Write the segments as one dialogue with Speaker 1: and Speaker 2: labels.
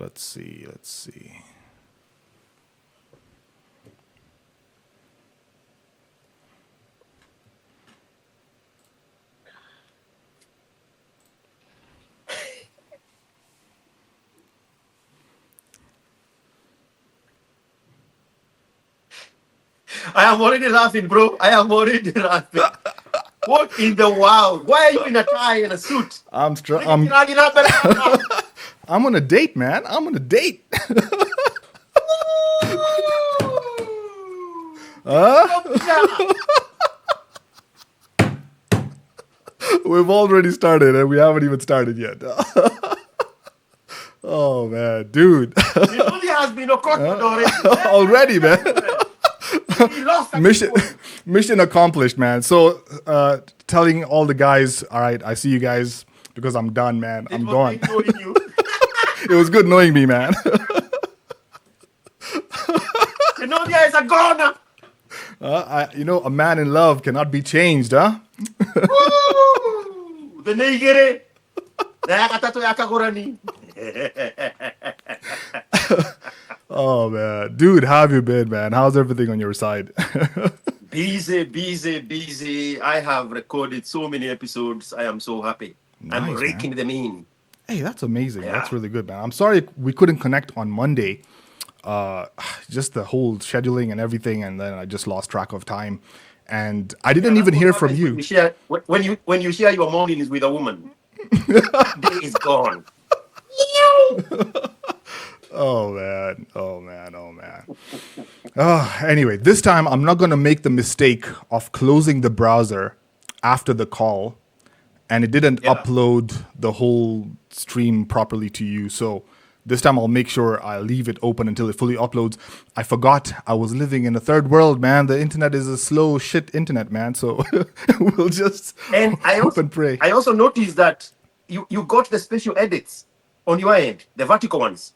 Speaker 1: Let's see. Let's see.
Speaker 2: I am already laughing, bro. I am already laughing. What in the world? Why are you in a tie and a suit?
Speaker 1: I'm
Speaker 2: Oh,
Speaker 1: I'm on a date, man. I'm on a date. We've already started and we haven't even started yet. Oh man, dude.
Speaker 2: It only has been a quarter already.
Speaker 1: Already, man.
Speaker 2: He lost
Speaker 1: Mission mission accomplished, man. So telling all the guys, all right, I see you guys because I'm done, man. I'm gone. It was good knowing me, man.
Speaker 2: You know, guys are gone.
Speaker 1: A man in love cannot be changed, huh?
Speaker 2: The negere. Nakakatato yakagorani.
Speaker 1: Oh man, dude, how have you been, man? How's everything on your side?
Speaker 2: Busy. I have recorded so many episodes. I am so happy. I'm
Speaker 1: Nice,
Speaker 2: raking
Speaker 1: man.
Speaker 2: them in.
Speaker 1: Hey, that's amazing.
Speaker 2: Yeah.
Speaker 1: That's really good, man. I'm sorry we couldn't connect on Monday. Just the whole scheduling and everything, and then I just lost track of time. And I didn't even hear from you.
Speaker 2: When you share your mornings with a woman, day is gone.
Speaker 1: Oh man. Anyway, this time I'm not gonna make the mistake of closing the browser after the call, and it didn't upload the whole stream properly to you. So this time I'll make sure I leave it open until it fully uploads. I forgot I was living in a third world, man. The internet is a slow shit internet, man. So we'll just hope and pray.
Speaker 2: I also noticed that you got the special edits on your end, the vertical ones.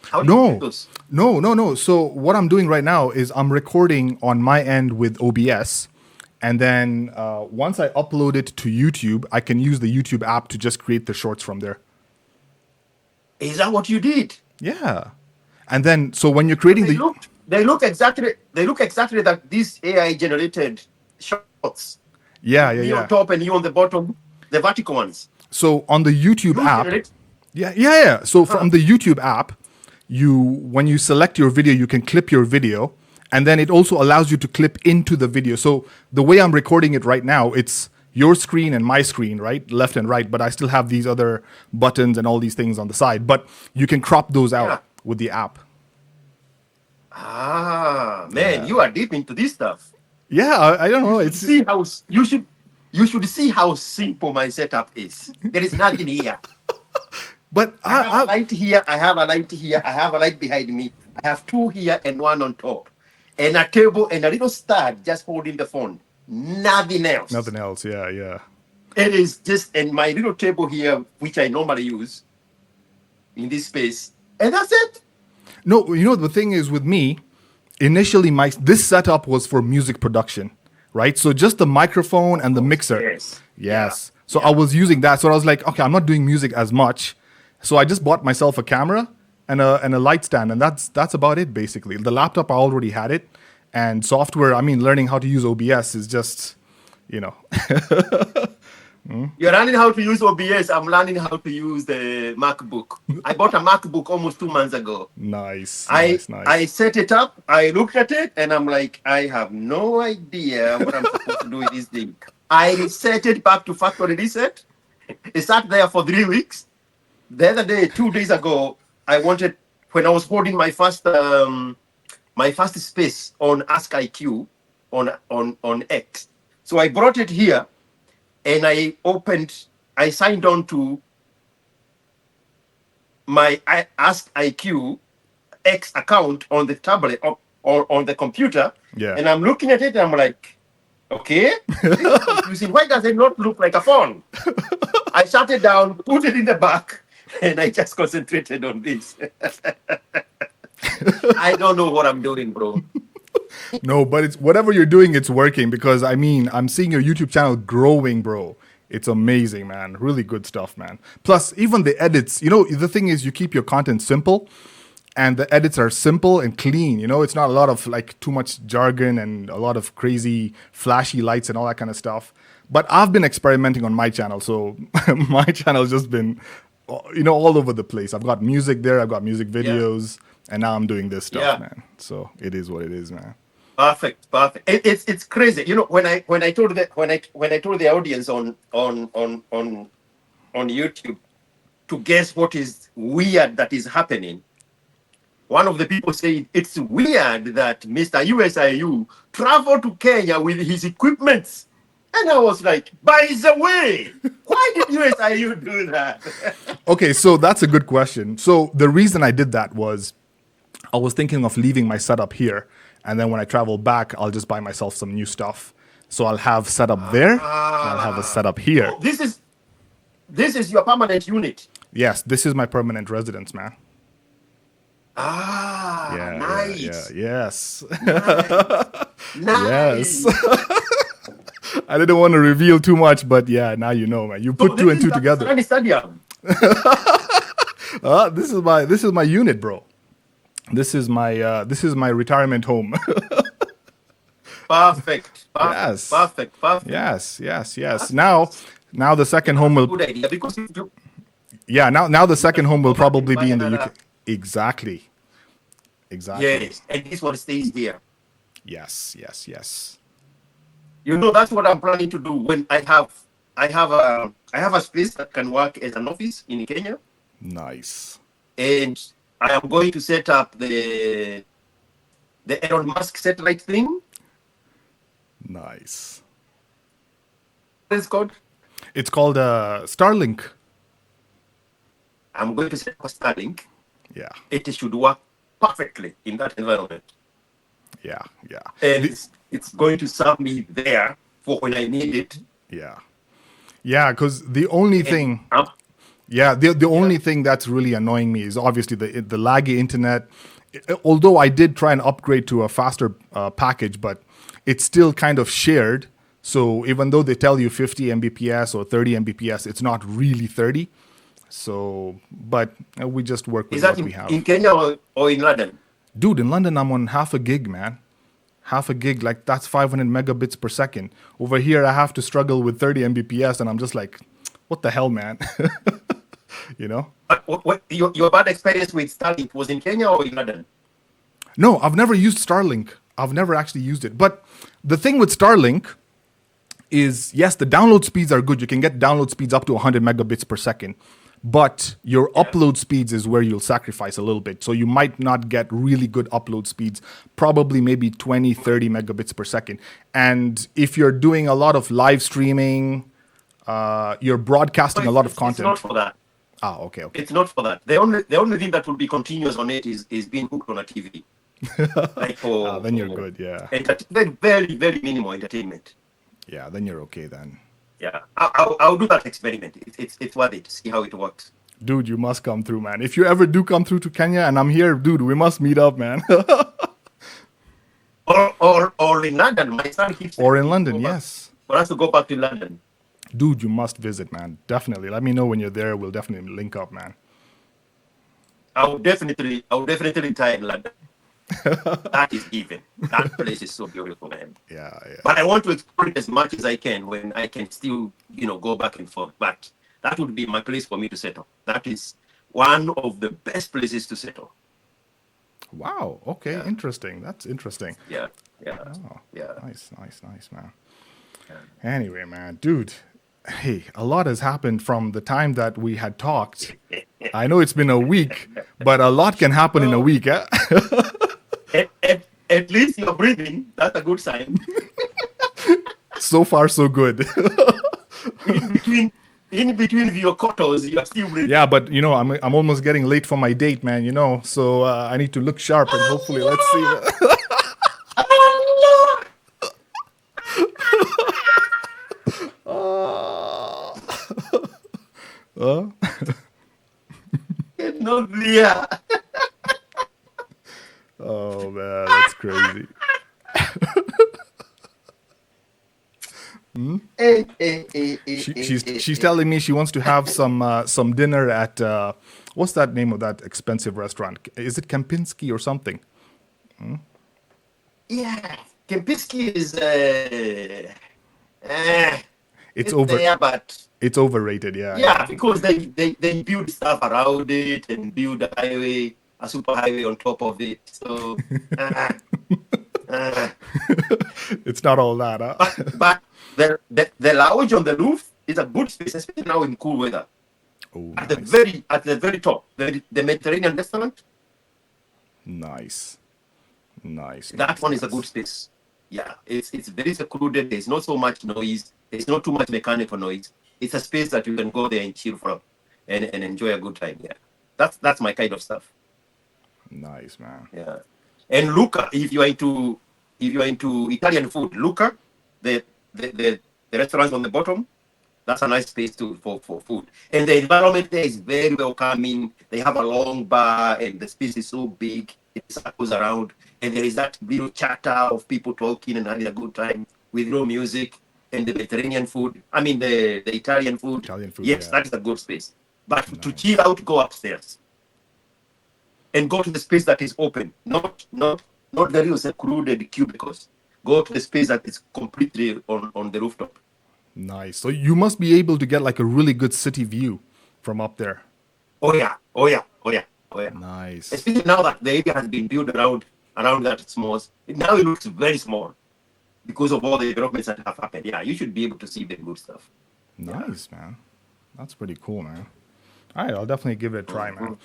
Speaker 2: How do you get those?
Speaker 1: No. So what I'm doing right now is I'm recording on my end with OBS. And then once I upload it to YouTube, I can use the YouTube app to just create the shorts from there.
Speaker 2: Is that what you did?
Speaker 1: Yeah. And then, so when you're creating
Speaker 2: they look exactly that these AI generated shorts.
Speaker 1: Yeah.
Speaker 2: Me on top and you on the bottom, the vertical ones.
Speaker 1: So on the YouTube app. Yeah. So from the YouTube app, when you select your video, you can clip your video, and then it also allows you to clip into the video. So the way I'm recording it right now, it's your screen and my screen, right? Left and right, but I still have these other buttons and all these things on the side. But you can crop those out with the app.
Speaker 2: Man, you are deep into this stuff.
Speaker 1: Yeah, I don't know.
Speaker 2: You should see how simple my setup is. There is nothing here.
Speaker 1: But
Speaker 2: I have a light here, I have a light here, I have a light behind me. I have two here and one on top. And a table and a little stand just holding the phone. Nothing else.
Speaker 1: Yeah.
Speaker 2: It is just in my little table here, which I normally use in this space. And that's it.
Speaker 1: No, the thing is with me, initially this setup was for music production, right? So just the microphone and the mixer.
Speaker 2: Yes.
Speaker 1: Yeah. So I was using that. So I was like, okay, I'm not doing music as much. So I just bought myself a camera and a light stand, and that's about it basically. The laptop I already had it, and software. I mean, learning how to use OBS is just,
Speaker 2: You're learning how to use OBS. I'm learning how to use the MacBook. I bought a MacBook almost 2 months ago.
Speaker 1: Nice.
Speaker 2: I set it up. I looked at it, and I'm like, I have no idea what I'm supposed to do with this thing. I set it back to factory reset. It sat there for 3 weeks. The other day, 2 days ago, when I was holding my first space on Ask IQ on X. So I brought it here, and I signed on to my Ask IQ X account on the tablet or on the computer.
Speaker 1: Yeah.
Speaker 2: And I'm looking at it, and I'm like, okay, this is confusing. Why does it not look like a phone? I shut it down, put it in the back, and I just concentrated on this. I don't know what I'm doing, bro.
Speaker 1: No, but it's whatever you're doing, it's working, because I mean, I'm seeing your YouTube channel growing, bro. It's amazing, man. Really good stuff, man. Plus, even the edits, you know, the thing is you keep your content simple and the edits are simple and clean. You know, it's not a lot of like too much jargon and a lot of crazy flashy lights and all that kind of stuff. But I've been experimenting on my channel. So my channel's just been, you know, all over the place. I've got music there, I've got music videos, and now I'm doing this stuff, man. So it is what it is, man.
Speaker 2: Perfect. It's crazy. You know, when I told the audience on YouTube to guess what is weird that is happening, one of the people said it's weird that Mr. USIU traveled to Kenya with his equipment. And I was like, by the way, why did USIU do that?
Speaker 1: Okay, so that's a good question. So the reason I did that was I was thinking of leaving my setup here. And then when I travel back, I'll just buy myself some new stuff. So I'll have setup there, and I'll have a setup here.
Speaker 2: Oh, this is your permanent unit.
Speaker 1: Yes, this is my permanent residence, man.
Speaker 2: Nice.
Speaker 1: Yes.
Speaker 2: Nice.
Speaker 1: Yes. I didn't want to reveal too much, but yeah, now you know, man. You put two and two together.
Speaker 2: Stadium.
Speaker 1: This is my unit, bro. This is my retirement home.
Speaker 2: Perfect.
Speaker 1: Yes.
Speaker 2: Perfect.
Speaker 1: Yes. Now the second home will.
Speaker 2: Good idea because
Speaker 1: Now the second home will probably be in the UK. Exactly.
Speaker 2: Yes, and this one stays here.
Speaker 1: Yes.
Speaker 2: You know, that's what I'm planning to do when I have a space that can work as an office in Kenya.
Speaker 1: Nice.
Speaker 2: And I am going to set up the Elon Musk satellite thing.
Speaker 1: Nice.
Speaker 2: What is it called?
Speaker 1: It's called Starlink.
Speaker 2: I'm going to set up a Starlink.
Speaker 1: Yeah.
Speaker 2: It should work perfectly in that environment.
Speaker 1: Yeah.
Speaker 2: And it's going to serve me there for when I need it.
Speaker 1: Yeah, because the only thing... the only thing that's really annoying me is obviously the laggy internet. Although I did try and upgrade to a faster package, but it's still kind of shared. So even though they tell you 50 Mbps or 30 Mbps, it's not really 30. So, but we just work with what we have.
Speaker 2: In Kenya or in London?
Speaker 1: Dude, in London, I'm on half a gig, man. Half a gig, like that's 500 megabits per second. Over here, I have to struggle with 30 Mbps, and I'm just like, what the hell, man? You know?
Speaker 2: What your bad experience with Starlink was in Kenya or in London?
Speaker 1: No, I've never used Starlink. I've never actually used it. But the thing with Starlink is, yes, the download speeds are good. You can get download speeds up to 100 megabits per second. But your upload speeds is where you'll sacrifice a little bit. So you might not get really good upload speeds, probably maybe 20, 30 megabits per second. And if you're doing a lot of live streaming, you're broadcasting a lot of content.
Speaker 2: It's not for that.
Speaker 1: Okay.
Speaker 2: It's not for that. The only thing that will be continuous on it is being hooked on a TV. Like
Speaker 1: then you're good, yeah.
Speaker 2: Very, very minimal entertainment.
Speaker 1: Yeah, then you're okay then.
Speaker 2: Yeah, I'll do that experiment. It's worth it. See how it works.
Speaker 1: Dude, you must come through, man. If you ever do come through to Kenya and I'm here, dude, we must meet up, man.
Speaker 2: or in London. My son keeps.
Speaker 1: Or in London, yes.
Speaker 2: For us to go back to London.
Speaker 1: Dude, you must visit, man. Definitely. Let me know when you're there. We'll definitely link up, man.
Speaker 2: I'll definitely tie in London. That is given. That place is so beautiful, man.
Speaker 1: Yeah.
Speaker 2: But I want to explore it as much as I can when I can still, go back and forth. But that would be my place for me to settle. That is one of the best places to settle.
Speaker 1: Wow. Okay. Yeah. Interesting. That's interesting.
Speaker 2: Yeah.
Speaker 1: Oh,
Speaker 2: yeah.
Speaker 1: Nice, man. Yeah. Anyway, man, dude. Hey, a lot has happened from the time that we had talked. I know it's been a week, but a lot can happen in a week. Eh?
Speaker 2: At least you're breathing. That's a good sign.
Speaker 1: So far, so good.
Speaker 2: in between your quarters, you're still breathing.
Speaker 1: Yeah, but I'm almost getting late for my date, man. So I need to look sharp and hopefully let's see. Oh man, that's crazy. She's telling me she wants to have some dinner at what's that name of that expensive restaurant? Is it Kempinski or something?
Speaker 2: Yeah, Kempinski is
Speaker 1: It's
Speaker 2: there, but
Speaker 1: it's overrated. Yeah,
Speaker 2: yeah, because they build stuff around it and build a highway, a super highway on top of it. So
Speaker 1: It's not all that. Huh?
Speaker 2: but the lounge on the roof is a good space, especially now in cool weather.
Speaker 1: Oh,
Speaker 2: At
Speaker 1: nice.
Speaker 2: the very top, the Mediterranean restaurant.
Speaker 1: Nice.
Speaker 2: That one is a good space. Yeah, it's very secluded. There's not so much noise. There's not too much mechanical noise. It's a space that you can go there and chill from and enjoy a good time. Yeah, that's my kind of stuff.
Speaker 1: Nice, man.
Speaker 2: Yeah, and Lucca, if you are into Italian food, Lucca, the restaurant on the bottom, that's a nice space for food. And the environment there is very welcoming. They have a long bar, and the space is so big. It circles around, and there is that little chatter of people talking and having a good time with no music. And the Mediterranean food, I mean the Italian food. Yes,
Speaker 1: yeah.
Speaker 2: that is a good space. But to chill out, go upstairs and go to the space that is open, not the real secluded cubicles. Go to the space that is completely on the rooftop.
Speaker 1: Nice. So you must be able to get like a really good city view from up there.
Speaker 2: Oh yeah.
Speaker 1: Nice.
Speaker 2: Especially now that the area has been built around that small. Now it looks very small because of all the developments that have happened. Yeah, you should be able to see the good stuff.
Speaker 1: Nice, man. That's pretty cool, man. All right, I'll definitely give it a try, man.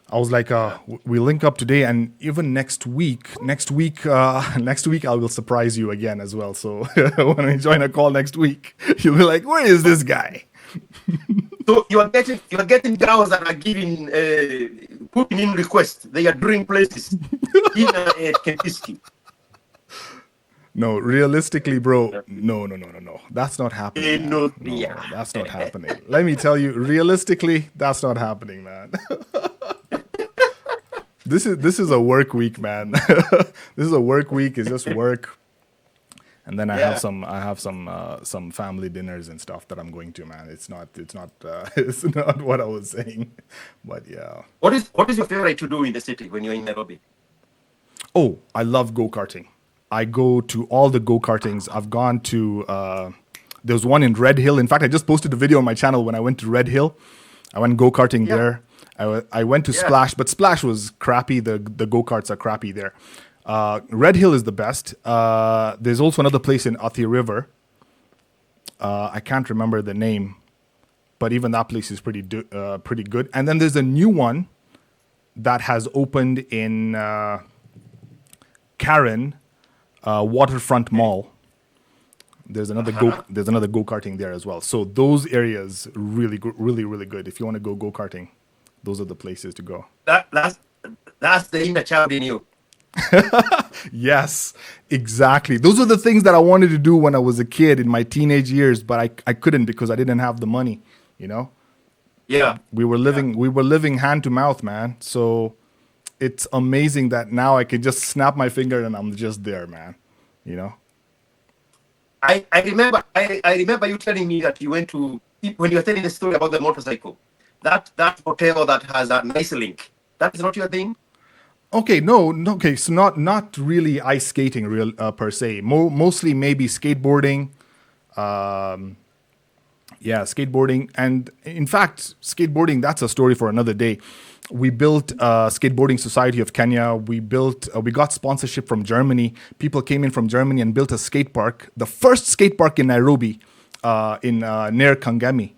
Speaker 1: I was like, we link up today, and even next week, I will surprise you again as well. So when we join a call next week, you'll be like, "Where is this guy?"
Speaker 2: So you are getting girls that are giving putting in requests. They are doing places in Kempinski.
Speaker 1: No, realistically, bro, no. That's not happening.
Speaker 2: No,
Speaker 1: that's not happening. Let me tell you, realistically, that's not happening, man. This is a work week, man. This is a work week. It's just work, and then I have some family dinners and stuff that I'm going to, man. It's not what I was saying, but yeah.
Speaker 2: What is your favorite to do in the city when you're in Nairobi?
Speaker 1: Oh, I love go-karting. I go to all the go-kartings. I've gone to, there's one in Red Hill. In fact, I just posted a video on my channel when I went to Red Hill. I went go-karting there. I went to Splash, but Splash was crappy. The go-karts are crappy there. Red Hill is the best. There's also another place in Aunty River. I can't remember the name, but even that place is pretty good. And then there's a new one that has opened in Karen, Waterfront Mall. There's another go-karting there as well. So those areas really good. If you want to go go-karting, those are the places to go.
Speaker 2: That's the inner child in you.
Speaker 1: Yes, exactly. Those are the things that I wanted to do when I was a kid in my teenage years, but I couldn't because I didn't have the money, you know?
Speaker 2: Yeah.
Speaker 1: We were living hand to mouth, man. So it's amazing that now I can just snap my finger and I'm just there, man. You know?
Speaker 2: I remember you telling me that you went to, when you were telling the story about the motorcycle, that hotel that has a nice link. That is not your thing?
Speaker 1: Okay, no. Okay, so not really ice skating per se. Mostly maybe skateboarding. Skateboarding. And in fact, skateboarding, that's a story for another day. We built a skateboarding society of Kenya. We got sponsorship from Germany. People came in from Germany and built a skate park, the first skate park in Nairobi, near Kangemi.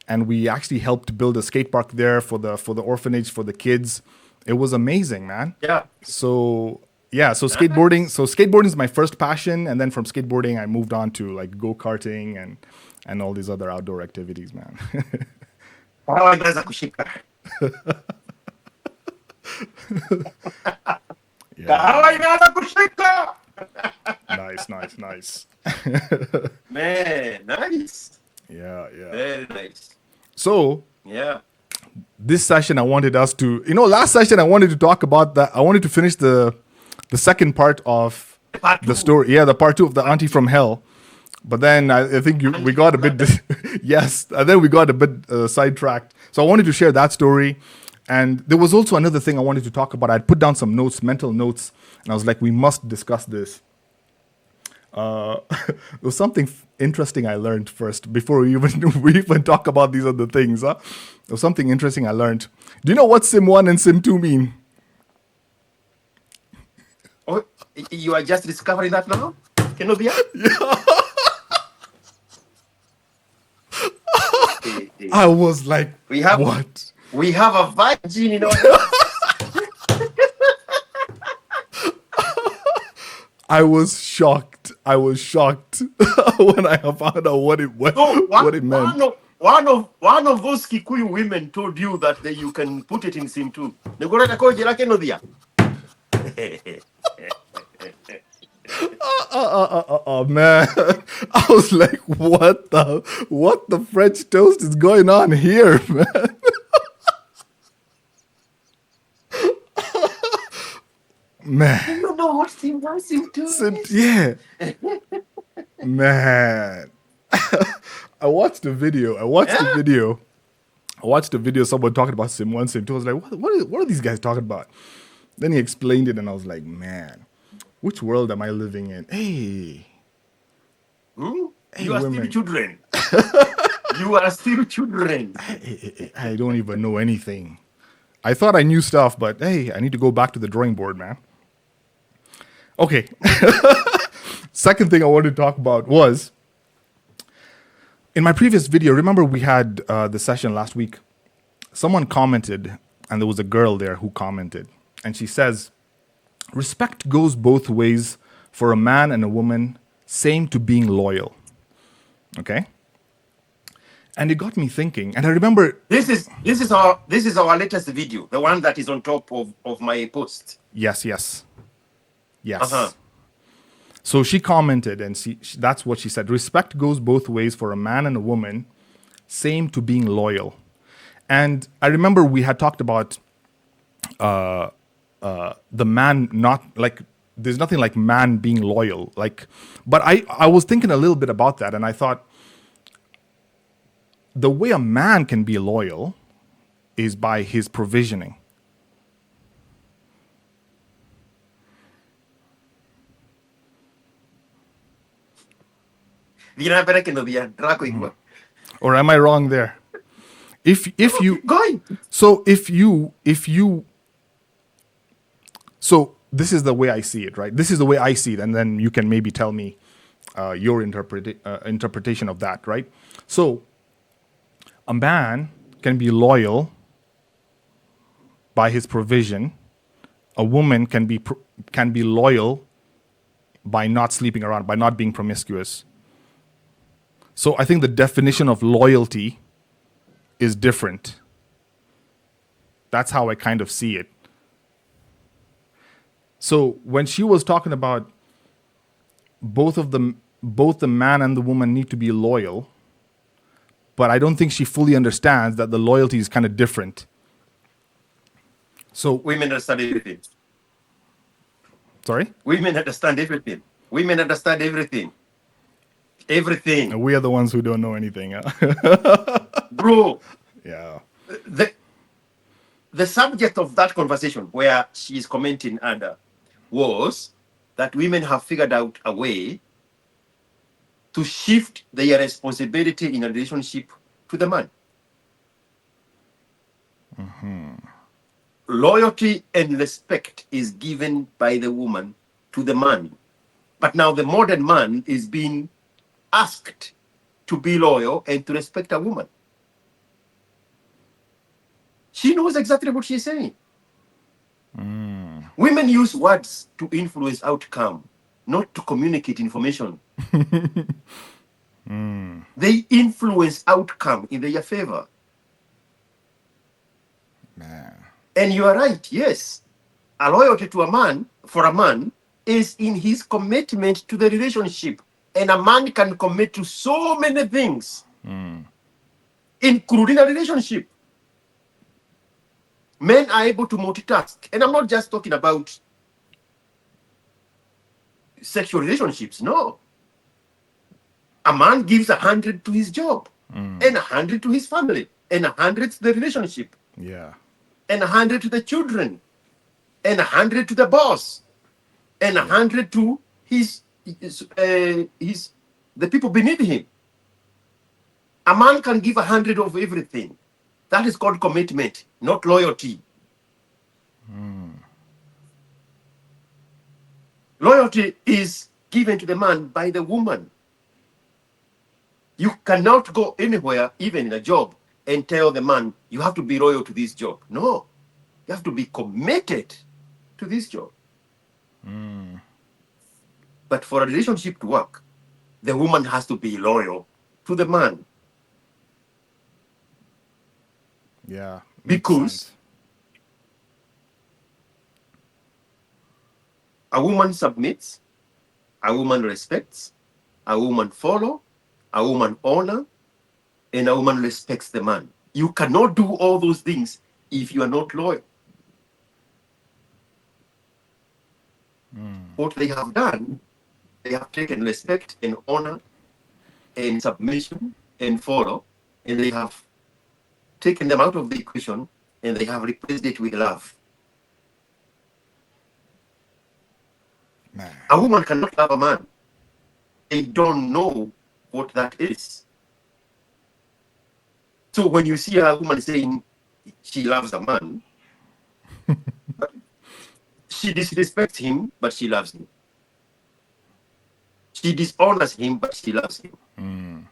Speaker 1: And we actually helped build a skate park there for the orphanage, for the kids. It was amazing, man.
Speaker 2: Yeah.
Speaker 1: So skateboarding is my first passion, and then from skateboarding I moved on to like go-karting and all these other outdoor activities, man. Nice.
Speaker 2: Man, nice.
Speaker 1: Yeah.
Speaker 2: Very nice.
Speaker 1: So
Speaker 2: yeah,
Speaker 1: this session I wanted us to, last session I wanted to talk about that. I wanted to finish the second part of the story. Yeah, the part 2 of the Aunty from Hell. But then I think we got a bit yes, and then we got a bit sidetracked. So I wanted to share that story, and there was also another thing I wanted to talk about. I'd put down some notes, mental notes, and I was like, we must discuss this. There was something interesting I learned first before we even talk about these other things. Huh? There was something interesting I learned. Do you know what Sim 1 and Sim 2 mean?
Speaker 2: Oh, you are just discovering that now? Kenobia?
Speaker 1: I was like, what?
Speaker 2: We have a virgin in our house.
Speaker 1: I was shocked. When I found out what it meant.
Speaker 2: One of those Kikuyu women told you that you can put it in Sim 2.
Speaker 1: Oh man, I was like, what the French toast is going on here, man? Man,
Speaker 2: I don't know what Sim 1, Sim 2 is.
Speaker 1: Yeah, man. I watched the video. Someone talking about Sim 1, Sim 2. I was like, what are these guys talking about? Then he explained it, and I was like, man, which world am I living in? Hey,
Speaker 2: you are still children. You are still children.
Speaker 1: I don't even know anything. I thought I knew stuff, but hey, I need to go back to the drawing board, man. Okay. Second thing I wanted to talk about was, in my previous video, remember we had the session last week? Someone commented, and there was a girl there who commented, and she says, respect goes both ways for a man and a woman, same to being loyal. Okay? And it got me thinking, and I remember
Speaker 2: this is our latest video, the one that is on top of my post.
Speaker 1: Yes. So she commented, and that's what she said. Respect goes both ways for a man and a woman, same to being loyal. And I remember we had talked about the man not like, there's nothing like man being loyal. Like, but I was thinking a little bit about that, and I thought the way a man can be loyal is by his provisioning. Or am I wrong there? If you
Speaker 2: going.
Speaker 1: So so this is the way I see it, right? This is the way I see it, and then you can maybe tell me your interpretation of that, right? So a man can be loyal by his provision. A woman can be loyal by not sleeping around, by not being promiscuous. So I think the definition of loyalty is different. That's how I kind of see it. So when she was talking about both the man and the woman need to be loyal, but I don't think she fully understands that the loyalty is kind of different. So
Speaker 2: women understand everything.
Speaker 1: Sorry?
Speaker 2: Women understand everything. Women understand everything. Everything.
Speaker 1: And we are the ones who don't know anything. Huh?
Speaker 2: Bro.
Speaker 1: Yeah.
Speaker 2: The subject of that conversation where she is commenting under was that women have figured out a way to shift their responsibility in a relationship to the man.
Speaker 1: Mm-hmm.
Speaker 2: Loyalty and respect is given by the woman to the man. But now the modern man is being asked to be loyal and to respect a woman. She knows exactly what she's saying. Women use words to influence outcome, not to communicate information. They influence outcome in their favor.
Speaker 1: Man.
Speaker 2: And you are right, yes. A loyalty to a man, for a man, is in his commitment to the relationship. And a man can commit to so many things, including a relationship. Men are able to multitask. And I'm not just talking about sexual relationships, no. A man gives 100 to his job, and 100 to his family, and 100 to the relationship,
Speaker 1: Yeah.
Speaker 2: and 100 to the children, and 100 to the boss, and 100 to the people beneath him. A man can give 100 of everything. That is called commitment, not loyalty. Loyalty is given to the man by the woman. You cannot go anywhere, even in a job, and tell the man, you have to be loyal to this job. No, you have to be committed to this job. But for a relationship to work, the woman has to be loyal to the man.
Speaker 1: Yeah.
Speaker 2: Because
Speaker 1: sense.
Speaker 2: a woman submits, a woman respects, a woman follows, a woman honors, and a woman respects the man. You cannot do all those things if you are not loyal. What they have done, they have taken respect and honor and submission and follow, and they have taken them out of the equation, and they have replaced it with love.
Speaker 1: Man.
Speaker 2: A woman cannot love a man. They don't know what that is. So when you see a woman saying she loves a man, she disrespects him, but she loves him. She dishonors him, but she loves him.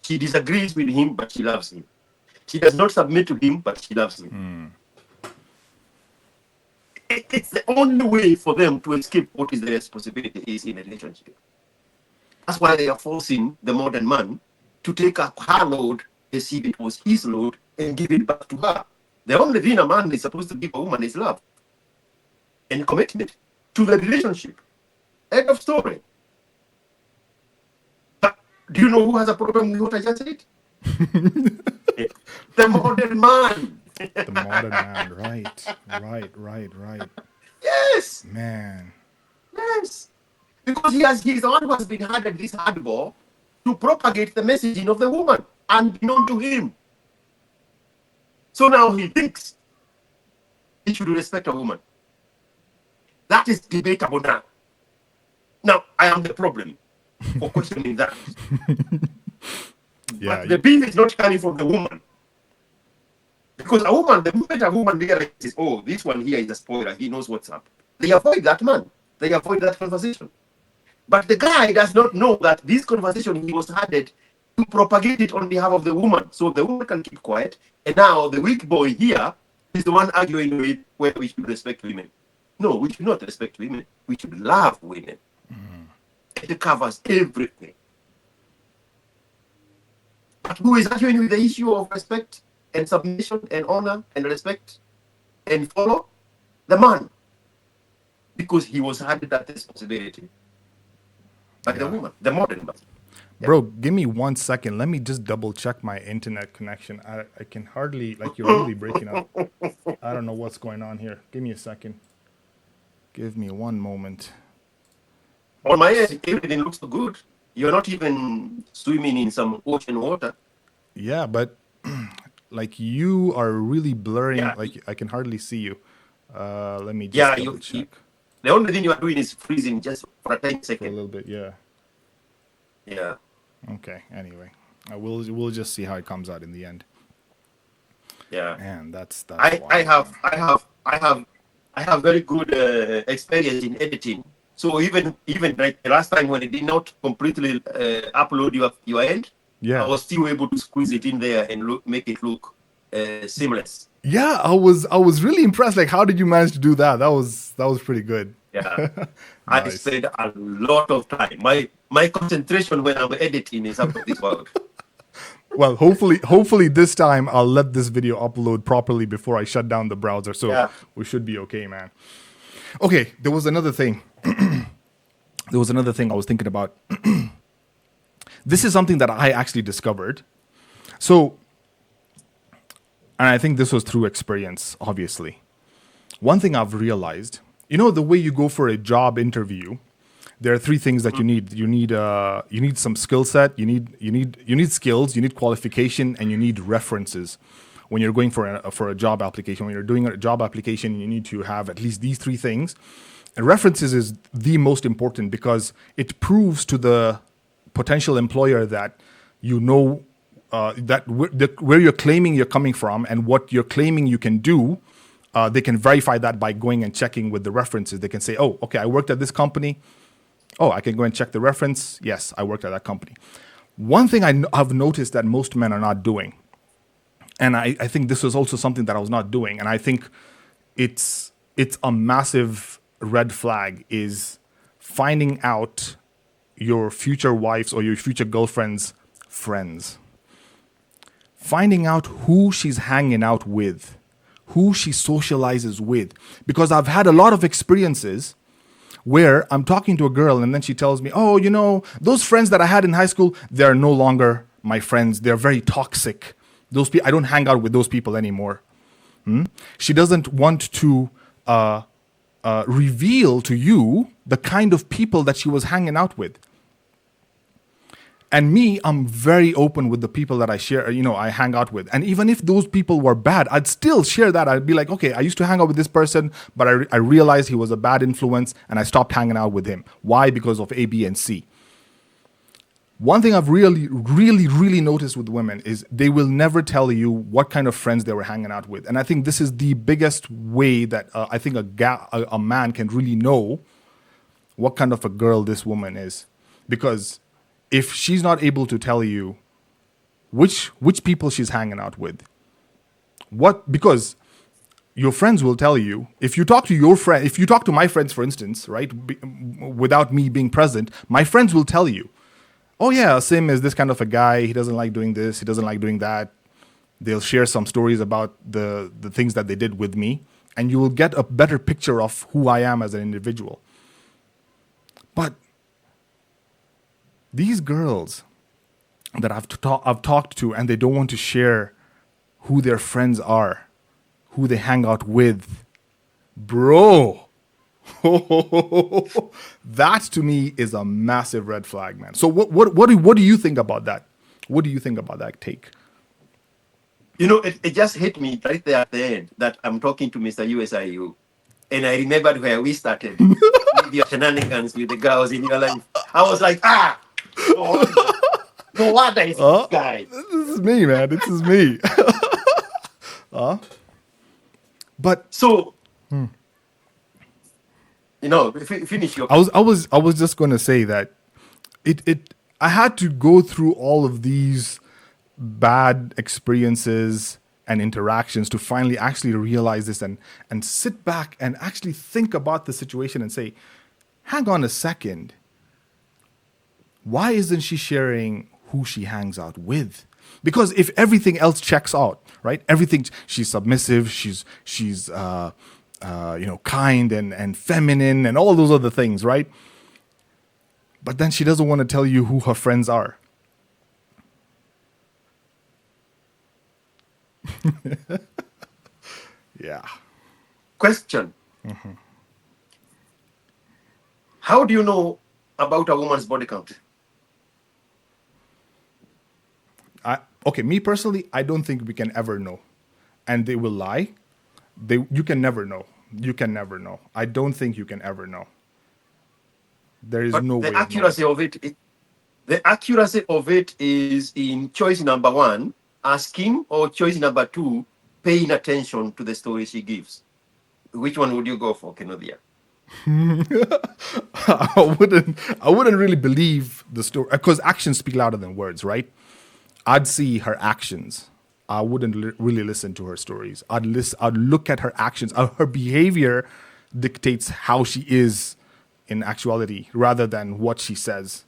Speaker 2: She disagrees with him, but she loves him. She does not submit to him, but she loves him. It's the only way for them to escape what is their responsibility is in a relationship. That's why they are forcing the modern man to take up her load as if it was his load and give it back to her. The only thing a man is supposed to give a woman is love and commitment to the relationship. End of story. But do you know who has a problem with what I just said? The modern man.
Speaker 1: The modern man. Right.
Speaker 2: Yes.
Speaker 1: Man.
Speaker 2: Yes. Because he's the one who has been handed this hardball to propagate the messaging of the woman, unknown to him. So now he thinks he should respect a woman. That is debatable now. Now, I am the problem for questioning that.
Speaker 1: Yeah.
Speaker 2: But the beef is not coming from the woman. Because a woman, the moment a woman realizes, oh, this one here is a spoiler, he knows what's up, they avoid that man. They avoid that conversation. But the guy does not know that this conversation he was handed to propagate it on behalf of the woman. So the woman can keep quiet. And now the weak boy here is the one arguing with whether we should respect women. No, we should not respect women. We should love women. It covers everything. But who is arguing with the issue of respect and submission and honor and respect and follow? The man. Because he was handed that responsibility by the woman, the modern man.
Speaker 1: Bro, give me 1 second. Let me just double check my internet connection. I can hardly, like, you're really breaking up. I don't know what's going on here. Give me a second. Give me 1 moment.
Speaker 2: On my end, everything looks so good. You're not even swimming in some ocean water.
Speaker 1: Yeah, but like you are really blurring.
Speaker 2: Yeah.
Speaker 1: Like I can hardly see you. Let me just double check.
Speaker 2: The only thing you are doing is freezing just for a 10
Speaker 1: For a
Speaker 2: seconds.
Speaker 1: little bit, yeah.
Speaker 2: Yeah.
Speaker 1: Okay. Anyway, we'll just see how it comes out in the end.
Speaker 2: Yeah.
Speaker 1: Man, that's
Speaker 2: I have very good experience in editing. So even like the last time when it did not completely upload your end,
Speaker 1: Yeah.
Speaker 2: I was still able to squeeze it in there and make it look seamless.
Speaker 1: Yeah, I was really impressed. Like, how did you manage to do that? That was pretty good.
Speaker 2: Yeah.
Speaker 1: Nice.
Speaker 2: I spend a lot of time. My concentration when I'm editing is out of this world.
Speaker 1: Well, hopefully this time I'll let this video upload properly before I shut down the browser. So we should be okay, man. Okay, there was another thing. There was another thing I was thinking about. This is something that I actually discovered. So, and I think this was through experience, obviously. One thing I've realized, you know, the way you go for a job interview there are three things that you need. You need some skill set. You need skills. You need qualification, and you need references. When you're going for a job application, when you're doing a job application, you need to have at least these three things. And references is the most important because it proves to the potential employer that you know where you're claiming you're coming from and what you're claiming you can do. They can verify that by going and checking with the references. They can say, oh, okay, I worked at this company. Oh, I can go and check the reference. Yes, I worked at that company. One thing I've noticed that most men are not doing, and I think this was also something that I was not doing, and I think it's a massive red flag, is finding out your future wife's or your future girlfriend's friends. Finding out who she's hanging out with, who she socializes with. Because I've had a lot of experiences where I'm talking to a girl and then she tells me, oh, you know, those friends that I had in high school, they're no longer my friends. They're very toxic. I don't hang out with those people anymore. She doesn't want to reveal to you the kind of people that she was hanging out with. And me, I'm very open with the people that I share, I hang out with. And even if those people were bad, I'd still share that. I'd be like, okay, I used to hang out with this person, but I realized he was a bad influence and I stopped hanging out with him. Why? Because of A, B, and C. One thing I've really, really, really noticed with women is they will never tell you what kind of friends they were hanging out with. And I think this is the biggest way that I think a man can really know what kind of a girl this woman is. Because if she's not able to tell you which people she's hanging out with, because your friends will tell you. If you talk to my friends, for instance, right, without me being present, my friends will tell you, oh yeah, Sim is this kind of a guy. He doesn't like doing this. He doesn't like doing that. They'll share some stories about the things that they did with me, and you will get a better picture of who I am as an individual. But these girls that I've talked to and they don't want to share who their friends are, who they hang out with, bro, that to me is a massive red flag, man. So what do you think about that? What do you think about that take?
Speaker 2: It just hit me right there at the end that I'm talking to Mr. USIU. And I remembered where we started with your shenanigans with the girls in your life. I was like, no wonder it's this guy.
Speaker 1: This is me, man. This is me. But
Speaker 2: so, finish your.
Speaker 1: I was just going to say that I had to go through all of these bad experiences and interactions to finally actually realize this and sit back and actually think about the situation and say, hang on a second. Why isn't she sharing who she hangs out with? Because if everything else checks out, right? Everything, she's submissive, she's kind and feminine and all those other things, right? But then she doesn't want to tell you who her friends are. Yeah.
Speaker 2: Question. Mm-hmm. How do you know about a woman's body count?
Speaker 1: Me personally, I don't think we can ever know. And they will lie. You can never know. You can never know. I don't think you can ever know. There is no way.
Speaker 2: The accuracy of it is in choice number 1, asking, or choice number 2, paying attention to the story she gives. Which one would you go for, Kenodia?
Speaker 1: I wouldn't really believe the story because actions speak louder than words, right? I'd see her actions. I wouldn't really listen to her stories. I'd look at her actions. Her behavior dictates how she is in actuality rather than what she says.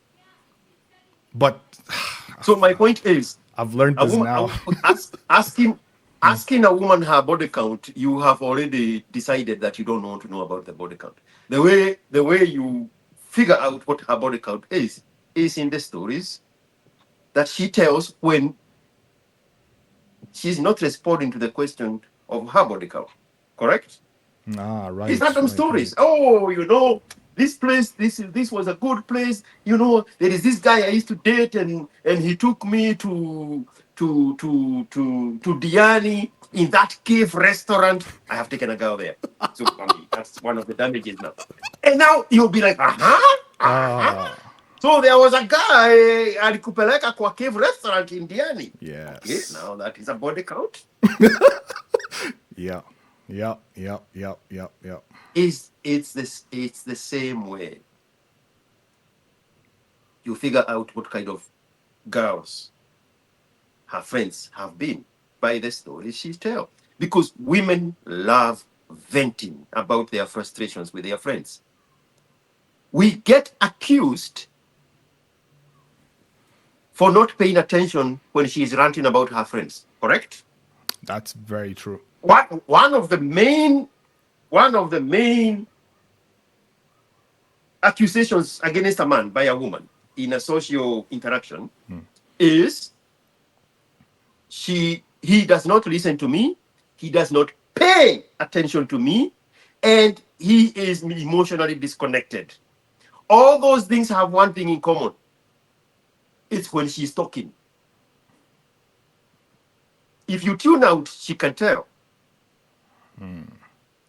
Speaker 1: But
Speaker 2: so my point is,
Speaker 1: I've learned this now.
Speaker 2: Asking a woman her body count, you have already decided that you don't want to know about the body count. The way you figure out what her body count is in the stories that she tells when she's not responding to the question of her body count. Correct?
Speaker 1: Right.
Speaker 2: It's random stories. Oh, this place, this was a good place. You know, there is this guy I used to date, and he took me to Diani in that cave restaurant. I have taken a girl there. So that's one of the damages now. And now you'll be like, So there was a guy alikupeleka kwa cave restaurant in Diani.
Speaker 1: Yes.
Speaker 2: Okay, now that is a body count.
Speaker 1: Yeah.
Speaker 2: It's the same way. You figure out what kind of girls her friends have been by the stories she tells. Because women love venting about their frustrations with their friends. We get accused for not paying attention when she is ranting about her friends, correct?
Speaker 1: That's very true.
Speaker 2: One of the main accusations against a man by a woman in a social interaction is he does not listen to me, he does not pay attention to me, and he is emotionally disconnected. All those things have one thing in common. It's when she's talking. If you tune out, she can tell.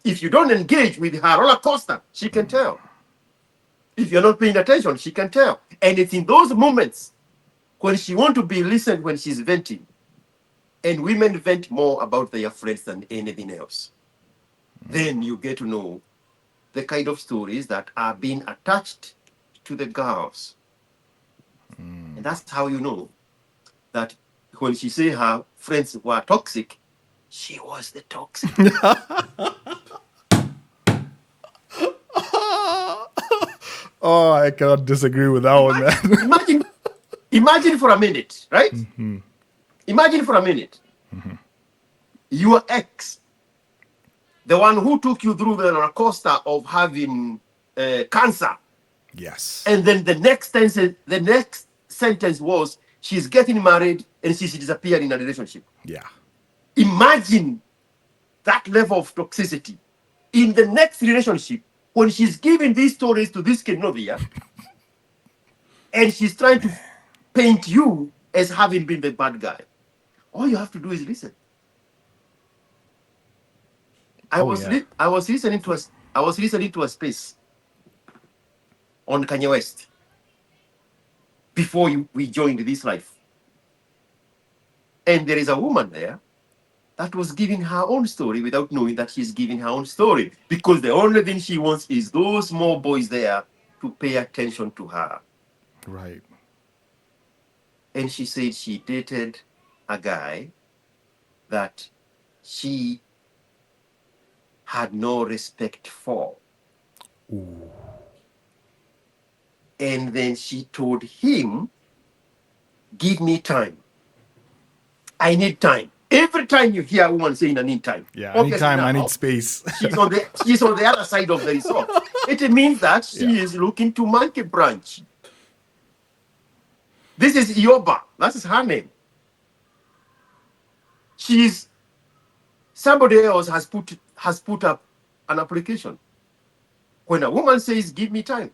Speaker 2: If you don't engage with her roller coaster, she can tell. If you're not paying attention, she can tell. And it's in those moments when she wants to be listened, when she's venting. And women vent more about their friends than anything else. Then you get to know the kind of stories that are being attached to the girls. And that's how you know that when she say her friends were toxic, she was the toxic.
Speaker 1: Oh, I cannot disagree with that one, man.
Speaker 2: Imagine for a minute, right? Imagine for a minute. Your ex, the one who took you through the roller coaster of having cancer.
Speaker 1: Yes.
Speaker 2: And then the next sentence was, she's getting married and she disappeared in a relationship.
Speaker 1: Yeah.
Speaker 2: Imagine that level of toxicity in the next relationship when she's giving these stories to this Kenovia and she's trying to paint you as having been the bad guy. All you have to do is listen. I was listening to a space on Kanye West before we joined this life. And there is a woman there that was giving her own story without knowing that she's giving her own story, because the only thing she wants is those small boys there to pay attention to her.
Speaker 1: Right.
Speaker 2: And she said she dated a guy that she had no respect for.
Speaker 1: Ooh.
Speaker 2: And then she told him, give me time. I need time. Every time you hear a woman saying I need time.
Speaker 1: Yeah, anytime I need space.
Speaker 2: She's on the other side of the resort. It means that she is looking to Monkey Branch. This is Ioba. That is her name. Somebody else has put up an application. When a woman says, give me time.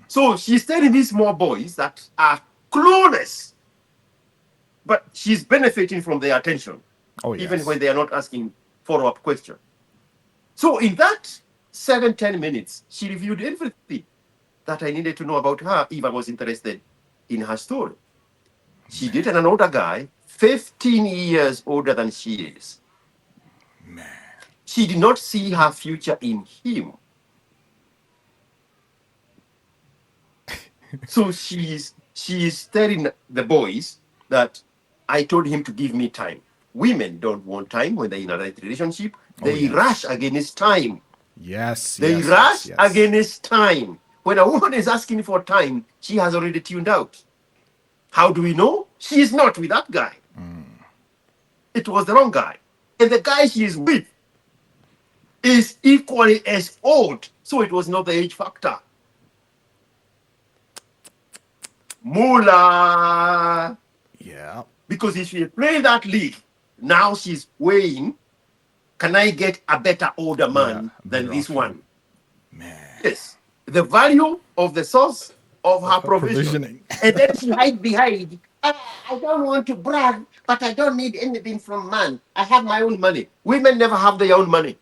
Speaker 2: So she's telling these small boys that are clueless, but she's benefiting from their attention.
Speaker 1: Oh, yes.
Speaker 2: Even when they are not asking follow-up question. So in that 7-10 minutes, she reviewed everything that I needed to know about her if I was interested in her story. She dated an older guy, 15 years older than she is.
Speaker 1: Man.
Speaker 2: She did not see her future in him. So she's telling the boys that I told him to give me time. Women don't want time when they're in a relationship. They rush against time.
Speaker 1: Yes.
Speaker 2: They rush against time. When a woman is asking for time, she has already tuned out. How do we know? She is not with that guy. It was the wrong guy. And the guy she is with is equally as old. So it was not the age factor. Moolah.
Speaker 1: Yeah.
Speaker 2: Because if she play that league, now she's weighing, can I get a better older man than this one?
Speaker 1: Man.
Speaker 2: Yes. the value of the source of her provision.
Speaker 1: Provisioning.
Speaker 2: And then she hide behind, I don't want to brag, but I don't need anything from man. I have my own money. Women never have their own money.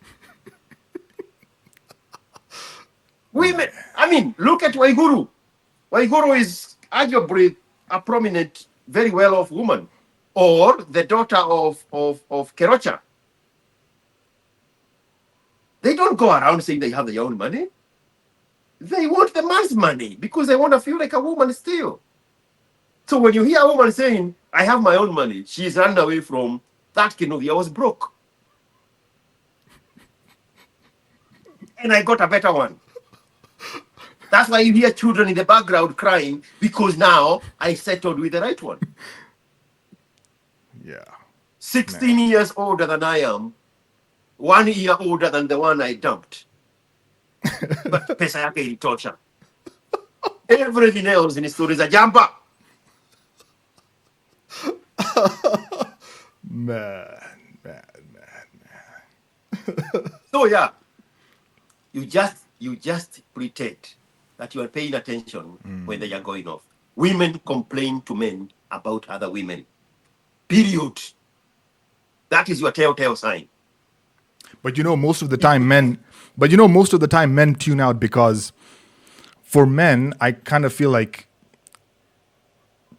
Speaker 2: Women, I mean, look at Waiguru. Waiguru is arguably a prominent, very well-off woman. Or the daughter of Kerocha. They don't go around saying they have their own money. They want the man's money because they want to feel like a woman still. So when you hear a woman saying, I have my own money, she's run away from that Kinovia was broke. And I got a better one. That's why you hear children in the background crying, because now I settled with the right one.
Speaker 1: Yeah.
Speaker 2: 16 years older than I am, 1 year older than the one I dumped. But pesa yake ilitosha. Everything else in the story is a jumper.
Speaker 1: Man.
Speaker 2: So yeah, you just pretend that you are paying attention when they are going off. Women complain to men about other women. Period. That is your telltale sign.
Speaker 1: But most of the time men tune out because for men, I kind of feel like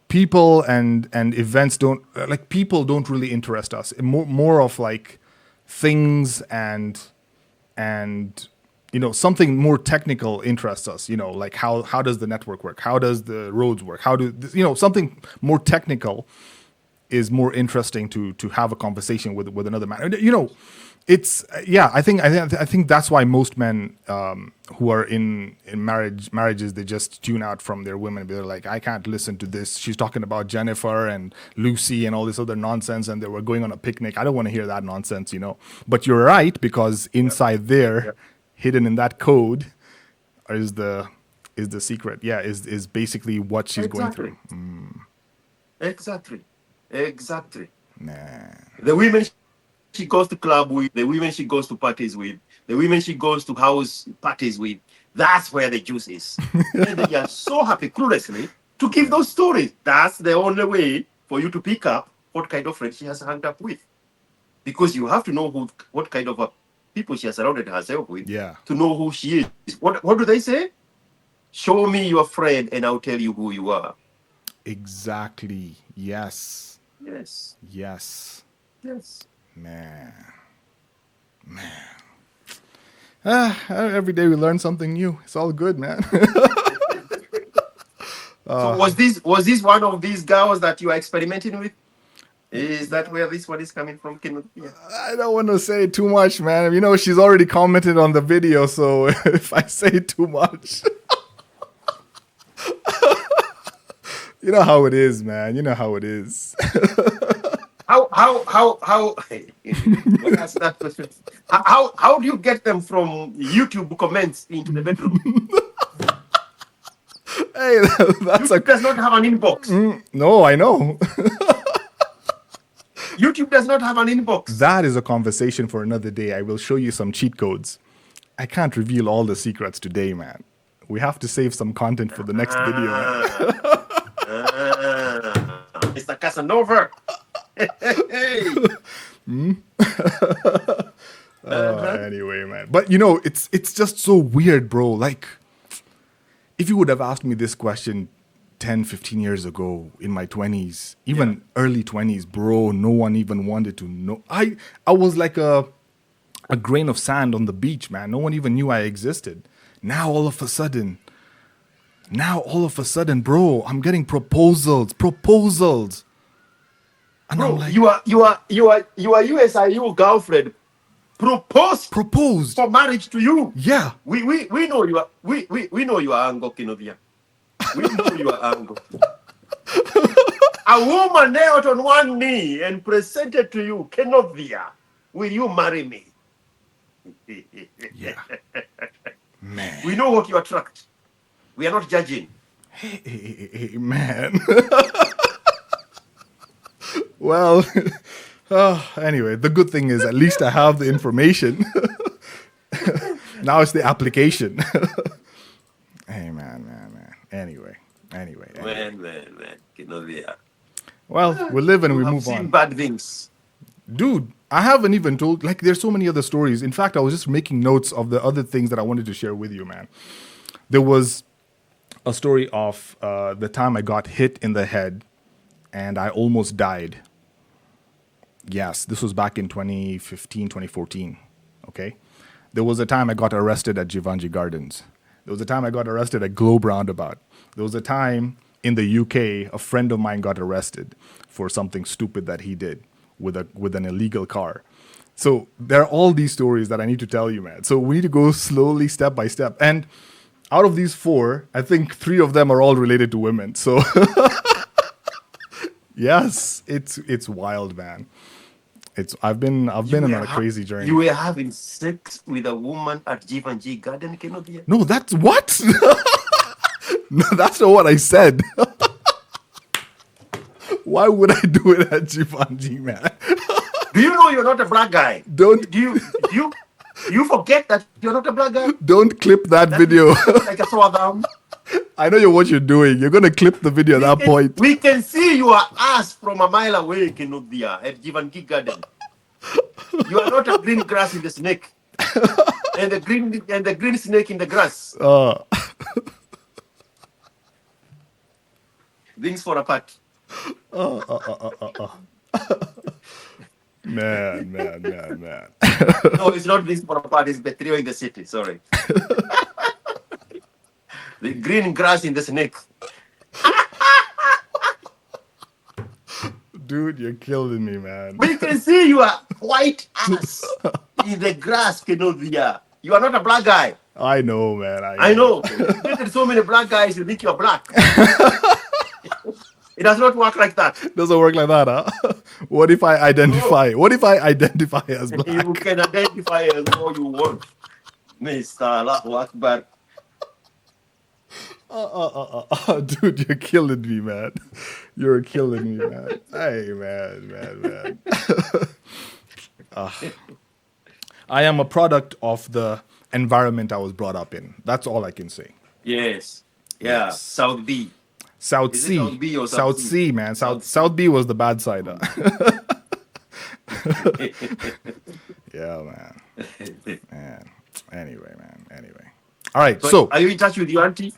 Speaker 1: people and events don't really interest us. More of like things and something more technical interests us. Like how does the network work? How does the roads work? How do something more technical is more interesting to have a conversation with another man. It's I think that's why most men who are in marriages, they just tune out from their women. They're like, I can't listen to this. She's talking about Jennifer and Lucy and all this other nonsense, and they were going on a picnic. I don't want to hear that nonsense, But you're right, because inside there, hidden in that code, is the secret. Yeah, is basically what she's going through.
Speaker 2: Exactly.
Speaker 1: Man.
Speaker 2: The women she goes to club with, the women she goes to parties with, the women she goes to house parties with, that's where the juice is. And they are so happy, cluelessly, to give those stories. That's the only way for you to pick up what kind of friends she has hung up with. Because you have to know what kind of people she has surrounded herself with to know who she is. What do they say? Show me your friend and I'll tell you who you are.
Speaker 1: Exactly. Yes. Man. Every day we learn something new. It's all good, man.
Speaker 2: So was this one of these girls that you are experimenting with? Is that where this one is coming from? Yeah.
Speaker 1: I don't want to say too much, man. She's already commented on the video, so if I say too much, you know how it is, man. You know how it is.
Speaker 2: How that's that question. How do you get them from YouTube comments into the bedroom?
Speaker 1: Hey,
Speaker 2: YouTube does not have an inbox.
Speaker 1: No, I know.
Speaker 2: YouTube does not have an inbox.
Speaker 1: That is a conversation for another day. I will show you some cheat codes. I can't reveal all the secrets today, man. We have to save some content for the next video, man.
Speaker 2: Mr. Casanova.
Speaker 1: Anyway, man. But it's just so weird, bro. Like, if you would have asked me this question 10, 15 years ago in my 20s, even early 20s, bro, no one even wanted to know. I was like a grain of sand on the beach, man. No one even knew I existed. Now all of a sudden, bro, I'm getting proposals. And
Speaker 2: bro,
Speaker 1: I'm like,
Speaker 2: your USIU girlfriend proposed for marriage to you.
Speaker 1: Yeah.
Speaker 2: We know you are we know you are Ango Kinovia. We know you are Ango. A woman knelt on one knee and presented to you, Kinovia, will you marry me?
Speaker 1: Yeah. Man.
Speaker 2: We know what you attract. We are not judging.
Speaker 1: Hey, man. Well, anyway, the good thing is at least I have the information. Now it's the application. Hey, man. Anyway.
Speaker 2: Man. You know,
Speaker 1: Well, we live and
Speaker 2: you
Speaker 1: we
Speaker 2: have
Speaker 1: move
Speaker 2: seen
Speaker 1: on.
Speaker 2: bad things.
Speaker 1: Dude, I haven't even told, like, there's so many other stories. In fact, I was just making notes of the other things that I wanted to share with you, man. There was a story of the time I got hit in the head and I almost died. Yes, this was back in 2015, 2014. Okay. There was a time I got arrested at Givenchy Gardens. There was a time I got arrested at Globe Roundabout. There was a time in the UK, a friend of mine got arrested for something stupid that he did with an illegal car. So there are all these stories that I need to tell you, man. So we need to go slowly, step by step. And out of these four, I think three of them are all related to women. So yes, it's wild, man. I've been on a crazy
Speaker 2: You
Speaker 1: journey.
Speaker 2: were having sex with a woman at Givenchy Garden, Kenodia?
Speaker 1: No, that's what? No, that's not what I said. Why would I do it at Givenchy, man?
Speaker 2: Do you know you're not a black guy?
Speaker 1: Don't
Speaker 2: You forget that you're not a black guy?
Speaker 1: don't clip that
Speaker 2: That
Speaker 1: video.
Speaker 2: like a swagam.
Speaker 1: I know what you're doing. You're gonna clip the video at that point.
Speaker 2: We can see your ass from a mile away, Kenodia, at Givenchy Garden. You are not a green grass in the snake. And the green snake in the grass. Things fall apart.
Speaker 1: Man.
Speaker 2: No, it's not things fall apart, it's betrayal in the city. Sorry. The green grass in the snake.
Speaker 1: Dude, you're killing me, man.
Speaker 2: We can see your white ass in the grass, Kenodia. You are not a black guy.
Speaker 1: I know, man.
Speaker 2: I know. There's so many black guys, you think you're black. It does not work like that.
Speaker 1: Doesn't work like that, huh? What if I identify? What if I identify as black?
Speaker 2: You can identify as all you want. Mr. Allahu Akbar.
Speaker 1: Dude, you're killing me, man. You're killing me, man. Hey, man. I am a product of the environment I was brought up in. That's all I can say.
Speaker 2: Yes. Yeah.
Speaker 1: Yes.
Speaker 2: South B.
Speaker 1: South
Speaker 2: Is it
Speaker 1: C.
Speaker 2: South B or
Speaker 1: South
Speaker 2: South C?
Speaker 1: C, man.
Speaker 2: South
Speaker 1: South B was the bad side. Yeah, man. Anyway. All right,
Speaker 2: But
Speaker 1: so
Speaker 2: are you in touch with your auntie?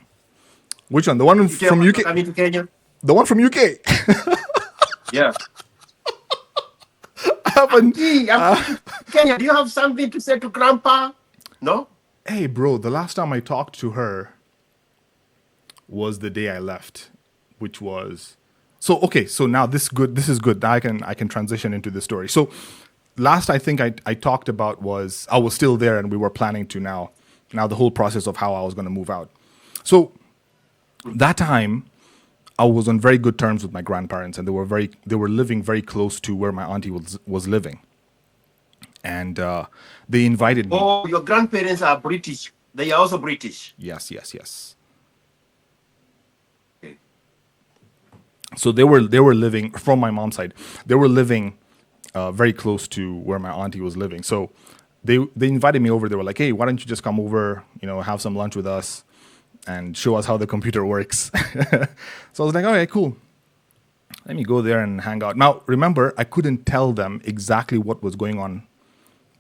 Speaker 1: which one? The one from UK?
Speaker 2: Coming to Kenya?
Speaker 1: The one from UK?
Speaker 2: Yeah.
Speaker 1: I haven't.
Speaker 2: Kenya, do you have something to say to Grandpa? No?
Speaker 1: Hey, bro, the last time I talked to her was the day I left, which was so now this is good. Now I can transition into the story. So last I think I talked about was I was still there and we were planning to now the whole process of how I was going to move out. So that time I was on very good terms with my grandparents and they were living very close to where my auntie was living. And they invited me.
Speaker 2: Oh, your grandparents are British. They are also British.
Speaker 1: Yes.
Speaker 2: Okay.
Speaker 1: So they were living from my mom's side. They were living very close to where my auntie was living. So they invited me over. They were like, "Hey, why don't you just come over? Have some lunch with us and show us how the computer works." So I was like, "Okay, cool. Let me go there and hang out." Now, remember, I couldn't tell them exactly what was going on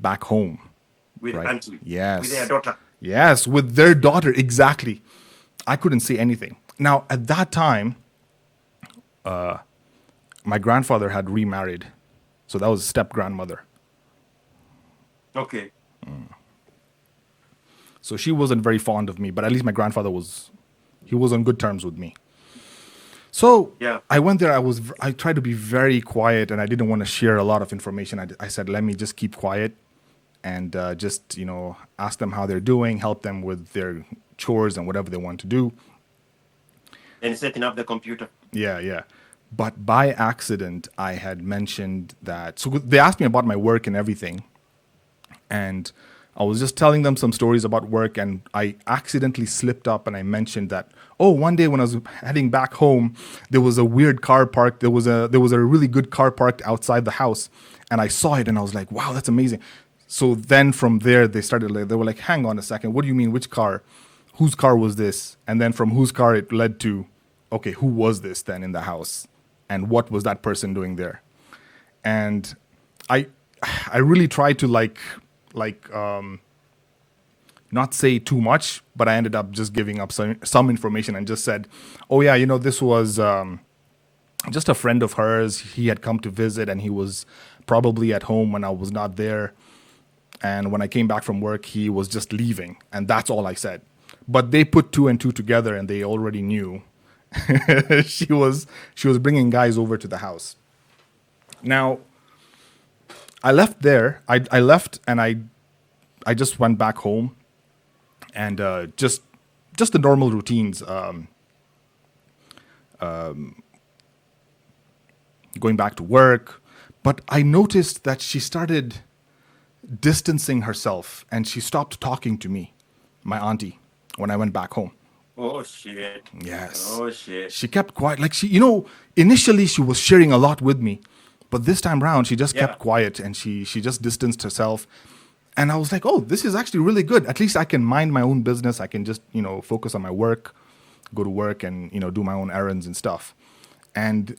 Speaker 1: back home.
Speaker 2: With
Speaker 1: Right.
Speaker 2: auntie.
Speaker 1: Yes.
Speaker 2: With their daughter.
Speaker 1: Yes, with their daughter, exactly. I couldn't say anything. Now, at that time, my grandfather had remarried. So that was step grandmother.
Speaker 2: Okay.
Speaker 1: So she wasn't very fond of me, but at least my grandfather was on good terms with me. So
Speaker 2: Yeah.
Speaker 1: I went there. I tried to be very quiet, and I didn't want to share a lot of information. I said, let me just keep quiet and just ask them how they're doing, help them with their chores and whatever they want to do.
Speaker 2: And setting up the computer.
Speaker 1: Yeah. But by accident, I had mentioned that. So they asked me about my work and everything, and I was just telling them some stories about work, and I accidentally slipped up and I mentioned that, one day when I was heading back home, there was a weird car parked. There was a really good car parked outside the house, and I saw it and I was like, wow, that's amazing. So then from there they were like, hang on a second, what do you mean, which car? whose car was this? And then from whose car it led to, okay, who was this then in the house? And what was that person doing there? And I really tried to not say too much, but I ended up just giving up some information and just said, oh yeah, this was just a friend of hers. He had come to visit and he was probably at home when I was not there. And when I came back from work, he was just leaving. And that's all I said. But they put two and two together and they already knew she was bringing guys over to the house. Now, I left there. I left and I just went back home and just the normal routines. Going back to work. But I noticed that she started distancing herself and she stopped talking to me, my auntie, when I went back home.
Speaker 2: Oh shit.
Speaker 1: Yes.
Speaker 2: Oh shit.
Speaker 1: She kept quiet. Like initially she was sharing a lot with me, but this time around she just kept quiet and she just distanced herself. And I was like, oh, this is actually really good. At least I can mind my own business. I can just, focus on my work, go to work and, do my own errands and stuff. And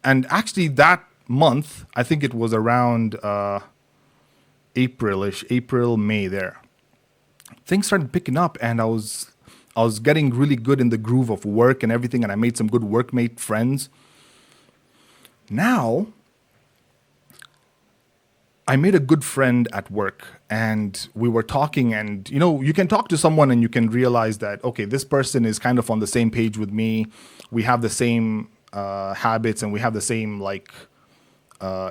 Speaker 1: actually that month, I think it was around April, May there. Things started picking up and I was getting really good in the groove of work and everything, and I made some good workmate friends. Now, I made a good friend at work and we were talking, and you can talk to someone and you can realize that, okay, this person is kind of on the same page with me. We have the same habits and we have the same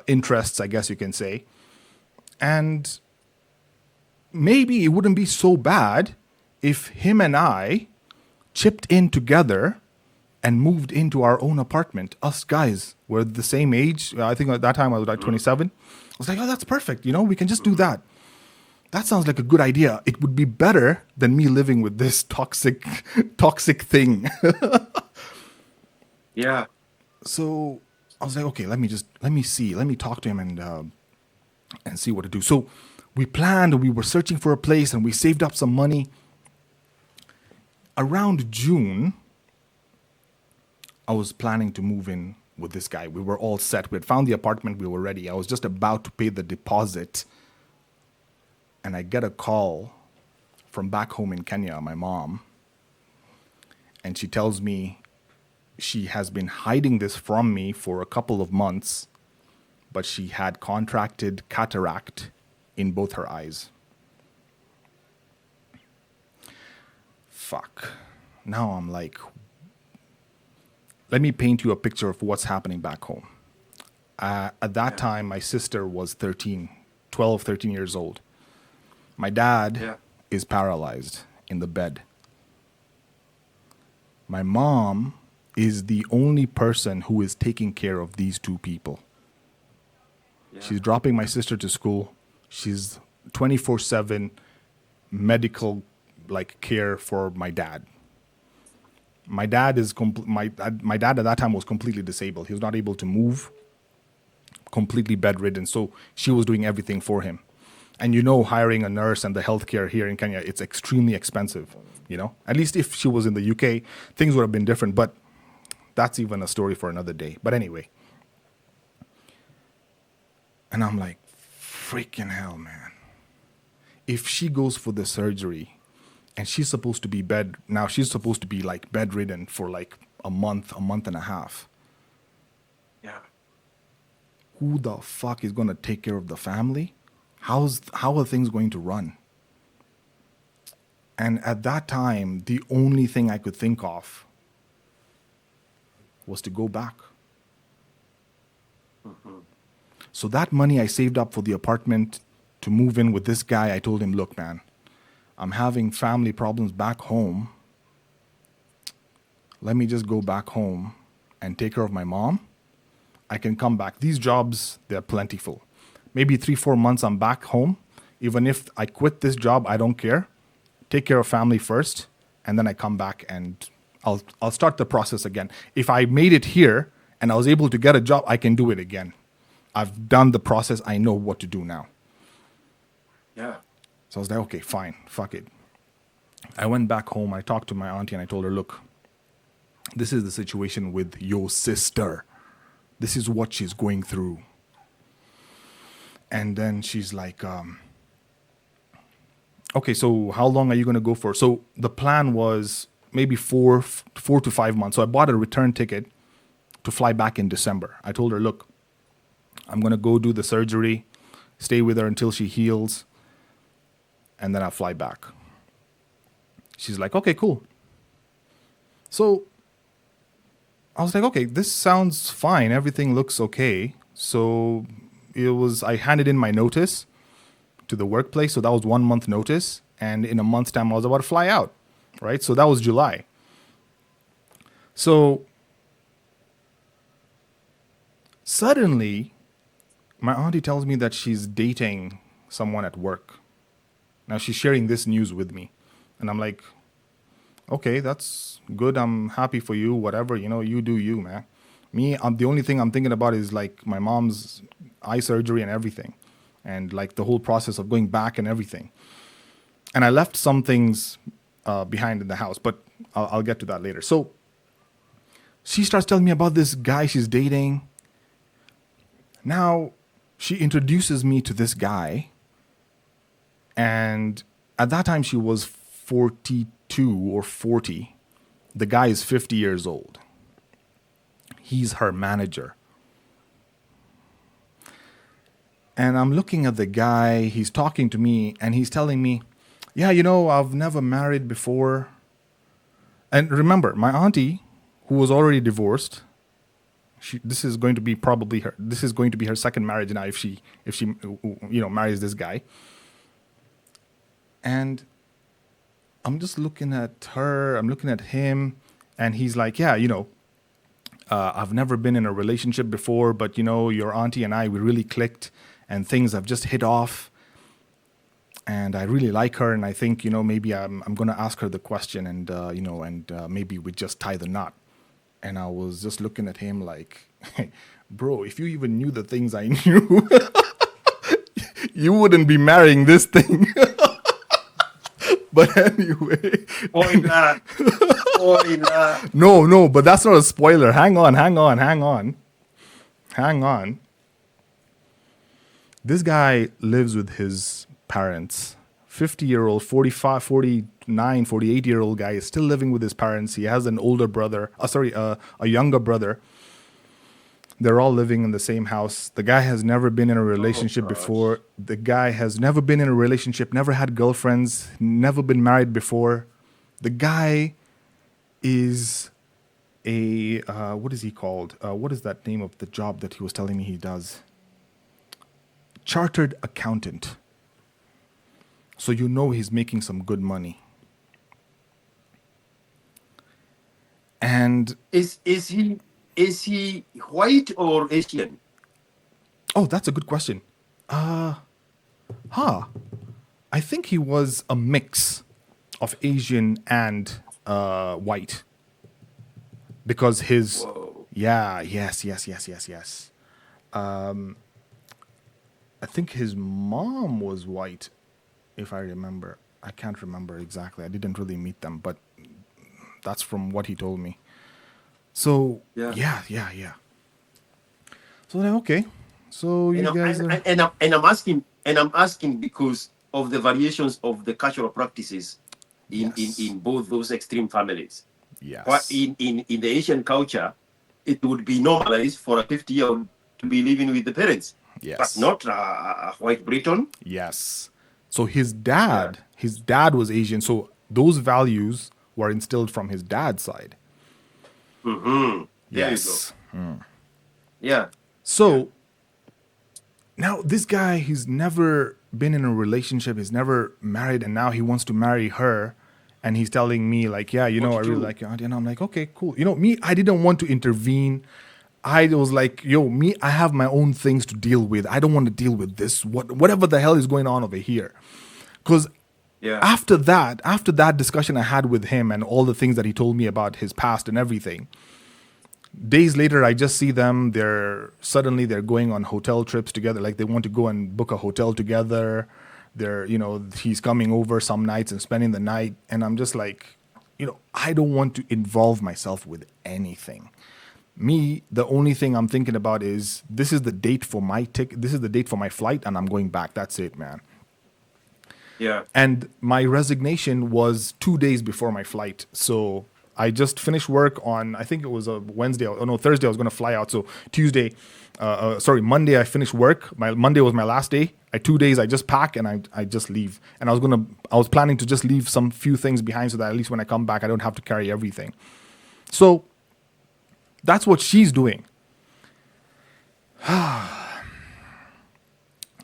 Speaker 1: interests, I guess you can say. And maybe it wouldn't be so bad if him and I chipped in together and moved into our own apartment. Us guys were the same age. I think at that time I was like 27. I was like, oh, that's perfect. We can just do that. That sounds like a good idea. It would be better than me living with this toxic thing.
Speaker 2: Yeah.
Speaker 1: So I was like, okay, let me talk to him and see what to do. So we planned, we were searching for a place and we saved up some money. Around June, I was planning to move in with this guy. We were all set. We had found the apartment. We were ready. I was just about to pay the deposit. And I get a call from back home in Kenya, my mom. And she tells me she has been hiding this from me for a couple of months, but she had contracted cataract in both her eyes. Fuck. Now I'm like, let me paint you a picture of what's happening back home. At that time, my sister was 12, 13 years old. My dad is paralyzed in the bed. My mom is the only person who is taking care of these two people. Yeah. She's dropping my sister to school. She's 24/7 medical care for my dad. My dad my dad at that time was completely disabled. He was not able to move, completely bedridden. So she was doing everything for him. And hiring a nurse and the healthcare here in Kenya, it's extremely expensive. At least if she was in the UK, things would have been different. But that's even a story for another day. But anyway. And I'm like, freaking hell, man. If she goes for the surgery and she's supposed to be bedridden for a month and a half.
Speaker 2: Yeah.
Speaker 1: Who the fuck is going to take care of the family? How are things going to run? And at that time, the only thing I could think of was to go back. Mm-hmm. So that money I saved up for the apartment to move in with this guy, I told him, look, man, I'm having family problems back home. Let me just go back home and take care of my mom. I can come back. These jobs, they're plentiful. Maybe 3-4 months I'm back home. Even if I quit this job, I don't care. Take care of family first, and then I come back and I'll start the process again. If I made it here and I was able to get a job, I can do it again. I've done the process. I know what to do now.
Speaker 2: Yeah.
Speaker 1: So I was like, okay, fine, fuck it. I went back home. I talked to my auntie and I told her, look, this is the situation with your sister. This is what she's going through. And then she's like, okay, so how long are you going to go for? So the plan was maybe 4 to 5 months. So I bought a return ticket to fly back in December. I told her, look, I'm going to go do the surgery, stay with her until she heals, and then I'll fly back. She's like, okay, cool. So I was like, okay, this sounds fine. Everything looks okay. So I handed in my notice to the workplace. So that was 1 month notice. And in a month's time, I was about to fly out. Right. So that was July. So suddenly, my auntie tells me that she's dating someone at work. Now she's sharing this news with me. And I'm like, okay, that's good. I'm happy for you. Whatever, you do you, man. Me, the only thing I'm thinking about is like my mom's eye surgery and everything. And like the whole process of going back and everything. And I left some things behind in the house, but I'll get to that later. So she starts telling me about this guy she's dating. Now she introduces me to this guy. And at that time she was 42 or 40. The guy is 50 years old. He's her manager. And I'm looking at the guy, he's talking to me, and he's telling me, yeah, I've never married before. And remember, my auntie, who was already divorced, this is going to be her second marriage now if she marries this guy. And I'm just looking at her, I'm looking at him, and he's like, yeah, I've never been in a relationship before, but your auntie and I, we really clicked and things have just hit off. And I really like her, and I think, maybe I'm going to ask her the question and maybe we just tie the knot. And I was just looking at him like, hey, bro, if you even knew the things I knew, you wouldn't be marrying this thing. But anyway. No, but that's not a spoiler. Hang on. This guy lives with his parents. 50-year-old, 45, 49, 48-year-old guy is still living with his parents. He has an older brother, a younger brother. They're all living in the same house. The guy has never been in a relationship before. The guy has never been in a relationship, never had girlfriends, never been married before. The guy is what is he called? What is that name of the job that he was telling me he does? Chartered accountant. So he's making some good money. And
Speaker 2: is he white or Asian?
Speaker 1: Oh, that's a good question. I think he was a mix of Asian and white. Because his
Speaker 2: Whoa.
Speaker 1: yes. I think his mom was white, if I remember. I can't remember exactly. I didn't really meet them, but that's from what he told me. So yeah. So then, okay. So you guys are...
Speaker 2: I'm asking because of the variations of the cultural practices in both those extreme families.
Speaker 1: Yes.
Speaker 2: But in the Asian culture, it would be normalized for a 50-year-old to be living with the parents.
Speaker 1: Yes.
Speaker 2: But not a white Briton.
Speaker 1: Yes. So his dad was Asian. So those values were instilled from his dad's side.
Speaker 2: Mm-hmm. There
Speaker 1: Yes.
Speaker 2: you go. Yeah.
Speaker 1: So now this guy, he's never been in a relationship. He's never married. And now he wants to marry her. And he's telling me like, yeah, I really like your auntie. And I'm like, okay, cool. Me, I didn't want to intervene. I was like, I have my own things to deal with. I don't want to deal with this. Whatever the hell is going on over here. Because after that discussion I had with him and all the things that he told me about his past and everything, days later, I just see them. They're going on hotel trips together. Like they want to go and book a hotel together. he's coming over some nights and spending the night. And I'm just like, I don't want to involve myself with anything. Me, the only thing I'm thinking about is this is the date for my ticket. This is the date for my flight, and I'm going back. That's it, man.
Speaker 2: Yeah.
Speaker 1: And my resignation was 2 days before my flight. So I just finished work on, I think it was a Wednesday. Oh no, Thursday I was going to fly out. So Monday I finished work. Monday was my last day. 2 days I just pack and I just leave. And I was planning to just leave some few things behind so that at least when I come back I don't have to carry everything. So that's what she's doing.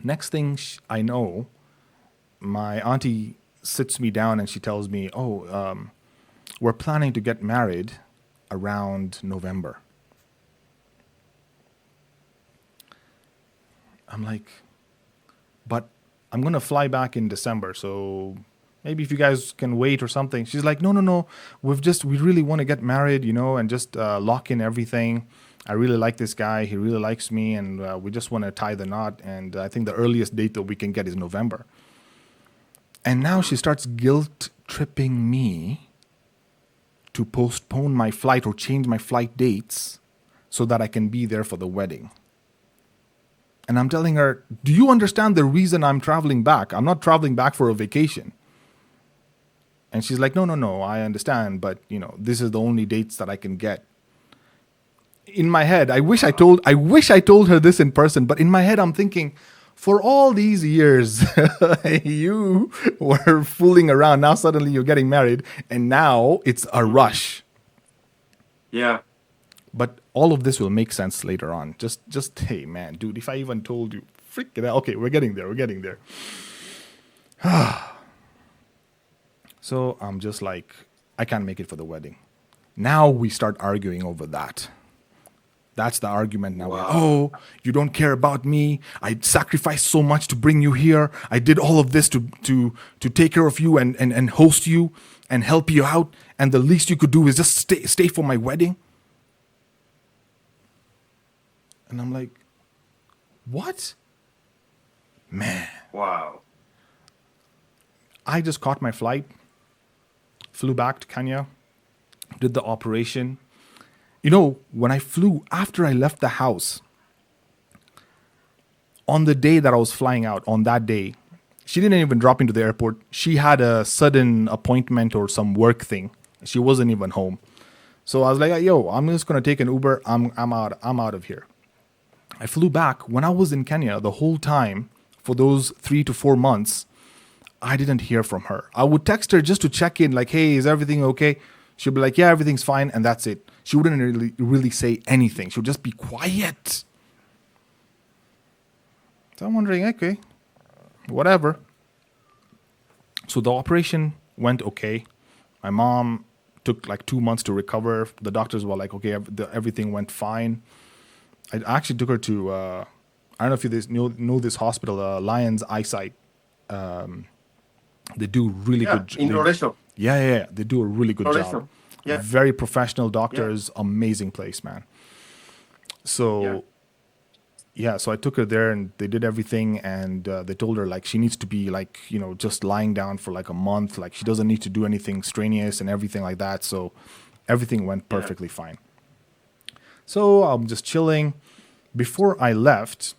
Speaker 1: Next thing I know, my auntie sits me down and she tells me, we're planning to get married around November. I'm like, but I'm going to fly back in December. So maybe if you guys can wait or something. She's like, no. We really want to get married, and just lock in everything. I really like this guy. He really likes me. And we just want to tie the knot. And I think the earliest date that we can get is November. And now she starts guilt tripping me to postpone my flight or change my flight dates so that I can be there for the wedding. And I'm telling her, do you understand the reason I'm traveling back? I'm not traveling back for a vacation. And she's like, no, I understand. But, this is the only dates that I can get. In my head, I wish I told her this in person. But in my head, I'm thinking, for all these years, you were fooling around. Now suddenly you're getting married, and now it's a rush.
Speaker 2: Yeah.
Speaker 1: But all of this will make sense later on. Just hey, man, dude, if I even told you, freak it out. Okay, we're getting there. So I'm just like, I can't make it for the wedding. Now we start arguing over that. That's the argument now.
Speaker 2: Wow.
Speaker 1: Oh, you don't care about me. I sacrificed so much to bring you here. I did all of this to take care of you and host you and help you out. And the least you could do is just stay for my wedding. And I'm like, what? Man.
Speaker 2: Wow.
Speaker 1: I just caught my flight, flew back to Kenya, did the operation. When I flew, after I left the house, on the day that I was flying out, on that day, she didn't even drop into the airport. She had a sudden appointment or some work thing. She wasn't even home. So I was like, yo, I'm just going to take an Uber. I'm out of here. I flew back. When I was in Kenya, the whole time, for those 3 to 4 months, I didn't hear from her. I would text her just to check in, like, hey, is everything okay? She'd be like, yeah, everything's fine, and that's it. She wouldn't really say anything. She would just be quiet. So I'm wondering, okay, whatever. So the operation went okay. My mom took like 2 months to recover. The doctors were like, okay, everything went fine. I actually took her to, I don't know if you know this hospital, Lions Eyesight. They do really good.
Speaker 2: In Loreto.
Speaker 1: Yeah. They do a really good job.
Speaker 2: Yeah.
Speaker 1: Very professional doctors, amazing place, man. So, so I took her there and they did everything. And they told her like she needs to be like, just lying down for like a month. Like she doesn't need to do anything strenuous and everything like that. So everything went perfectly fine. So I'm just chilling. Before I left,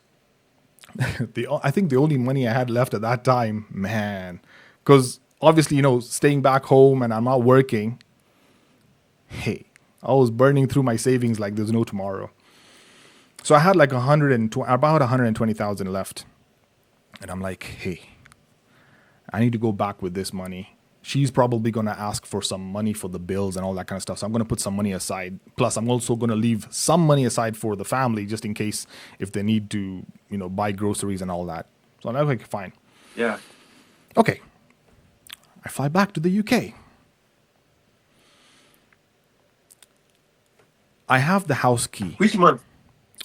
Speaker 1: I think the only money I had left at that time, man, because obviously, staying back home and I'm not working. Hey, I was burning through my savings like there's no tomorrow. So I had like about 120,000 left. And I'm like, hey, I need to go back with this money. She's probably going to ask for some money for the bills and all that kind of stuff. So I'm going to put some money aside. Plus, I'm also going to leave some money aside for the family just in case if they need to, buy groceries and all that. So I'm like, okay, fine.
Speaker 2: Yeah.
Speaker 1: Okay. I fly back to the UK. I have the house key.
Speaker 2: Which month?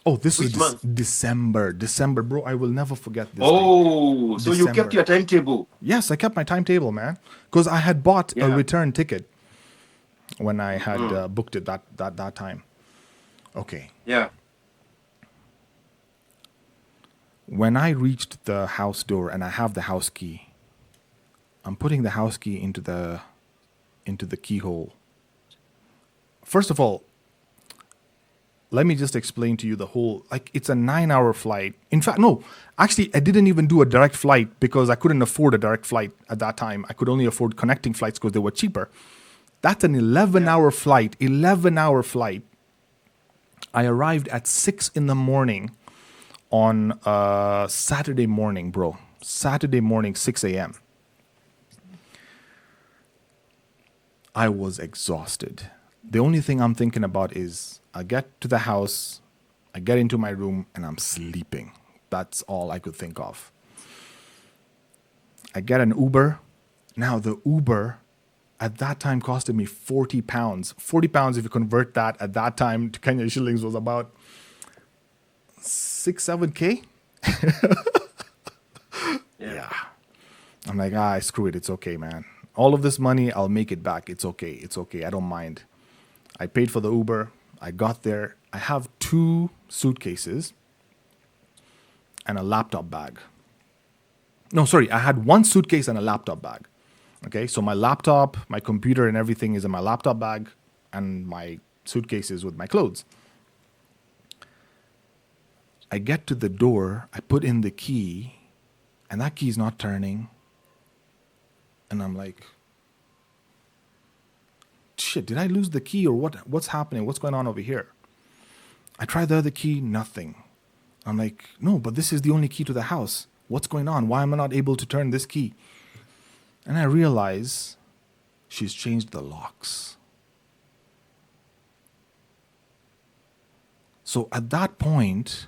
Speaker 1: Oh, this
Speaker 2: Which
Speaker 1: is
Speaker 2: month?
Speaker 1: December, bro. I will never forget this.
Speaker 2: Oh, so you kept your timetable?
Speaker 1: Yes, I kept my timetable, man, because I had bought a return ticket when I had booked it that time. Okay.
Speaker 2: Yeah.
Speaker 1: When I reached the house door and I have the house key, I'm putting the house key into the keyhole. First of all, let me just explain to you the whole, like, it's a 9-hour flight. In fact, no, actually, I didn't even do a direct flight because I couldn't afford a direct flight at that time. I could only afford connecting flights because they were cheaper. That's an 11-hour flight, 11-hour flight. I arrived at 6 in the morning on Saturday morning, bro. Saturday morning, 6 a.m. I was exhausted. The only thing I'm thinking about is I get to the house, I get into my room, and I'm sleeping. That's all I could think of. I get an Uber. Now, the Uber at that time costed me 40 pounds. 40 pounds, if you convert that at that time to Kenyan shillings, was about 6-7K. Yeah. I'm like, screw it. It's okay, man. All of this money, I'll make it back. It's okay. It's okay. I don't mind. I paid for the Uber. I got there. I have 2 suitcases and a laptop bag. No, sorry. I had 1 suitcase and a laptop bag. Okay. So my laptop, my computer, and everything is in my laptop bag, and my suitcase is with my clothes. I get to the door. I put in the key, and that key is not turning. And I'm like, shit, did I lose the key or what? What's happening? What's going on over here? I tried the other key, nothing. I'm like, no, but this is the only key to the house. What's going on? Why am I not able to turn this key? And I realize she's changed the locks. So at that point,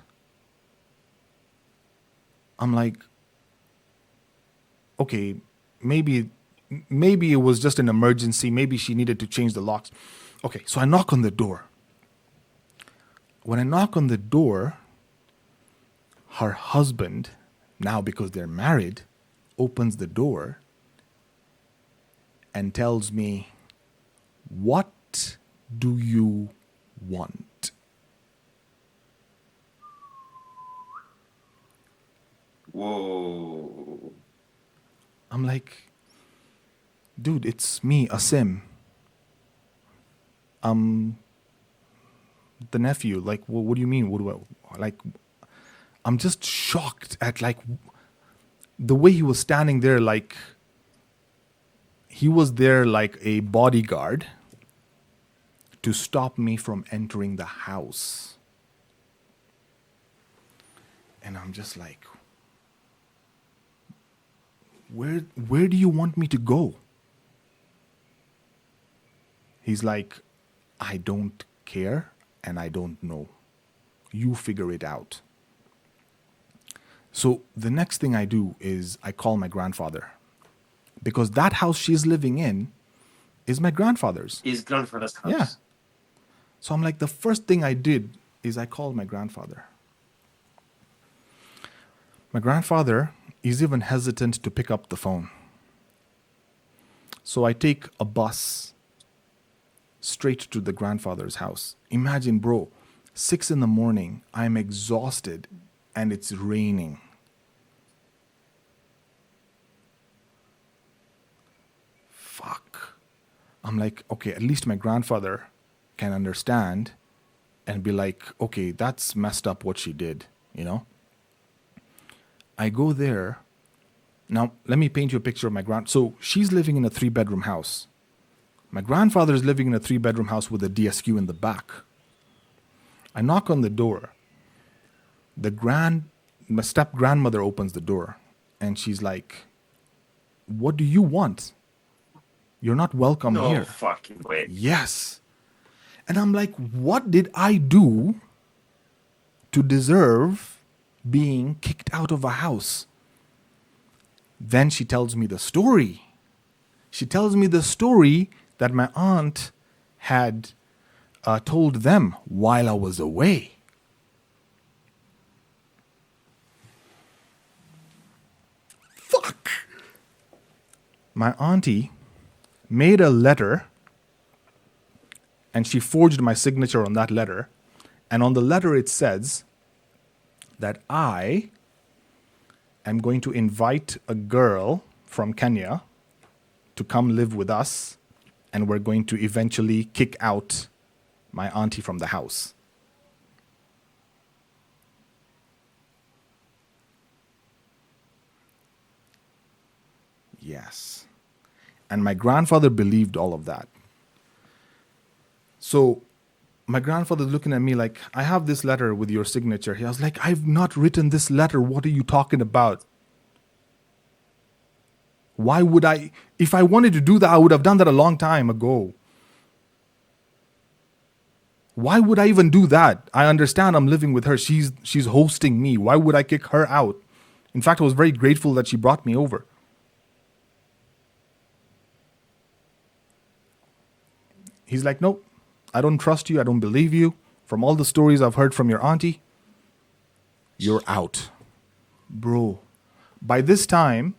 Speaker 1: I'm like, okay, maybe it was just an emergency. Maybe she needed to change the locks. Okay, so I knock on the door. When I knock on the door, her husband, now because they're married, opens the door and tells me, "What do you want?"
Speaker 2: Whoa.
Speaker 1: I'm like, dude, it's me, Asim. The nephew. Like, what do you mean? What do I, like, I'm just shocked at, like, the way he was standing there, like, he was there like a bodyguard to stop me from entering the house. And I'm just like, where do you want me to go? He's like, I don't care and I don't know. You figure it out. So the next thing I do is I call my grandfather, because that house she's living in is my grandfather's.
Speaker 2: His grandfather's house.
Speaker 1: Yeah. So I'm like, the first thing I did is I called my grandfather. My grandfather is even hesitant to pick up the phone. So I take a bus straight to the grandfather's house. Imagine, bro, 6 in the morning, I'm exhausted and it's raining. Fuck. I'm like, okay, at least my grandfather can understand and be like, okay, that's messed up what she did, you know? I go there. Now, let me paint you a picture of my So she's living in a 3-bedroom house. My grandfather is living in a 3-bedroom house with a DSQ in the back. I knock on the door. My step-grandmother opens the door, and she's like, "What do you want? You're not welcome here."
Speaker 2: No fucking way.
Speaker 1: Yes. And I'm like, what did I do to deserve being kicked out of a house? Then she tells me the story. She tells me the story that my aunt had told them while I was away. Fuck. My auntie made a letter, and she forged my signature on that letter. And on the letter it says that I am going to invite a girl from Kenya to come live with us, and we're going to eventually kick out my auntie from the house. Yes. And my grandfather believed all of that. So my grandfather's looking at me like, I have this letter with your signature. He was like, I've not written this letter. What are you talking about? Why would I? If I wanted to do that, I would have done that a long time ago. Why would I even do that? I understand I'm living with her. She's hosting me. Why would I kick her out? In fact, I was very grateful that she brought me over. He's like, nope, I don't trust you. I don't believe you. From all the stories I've heard from your auntie, you're out. Bro, by this time,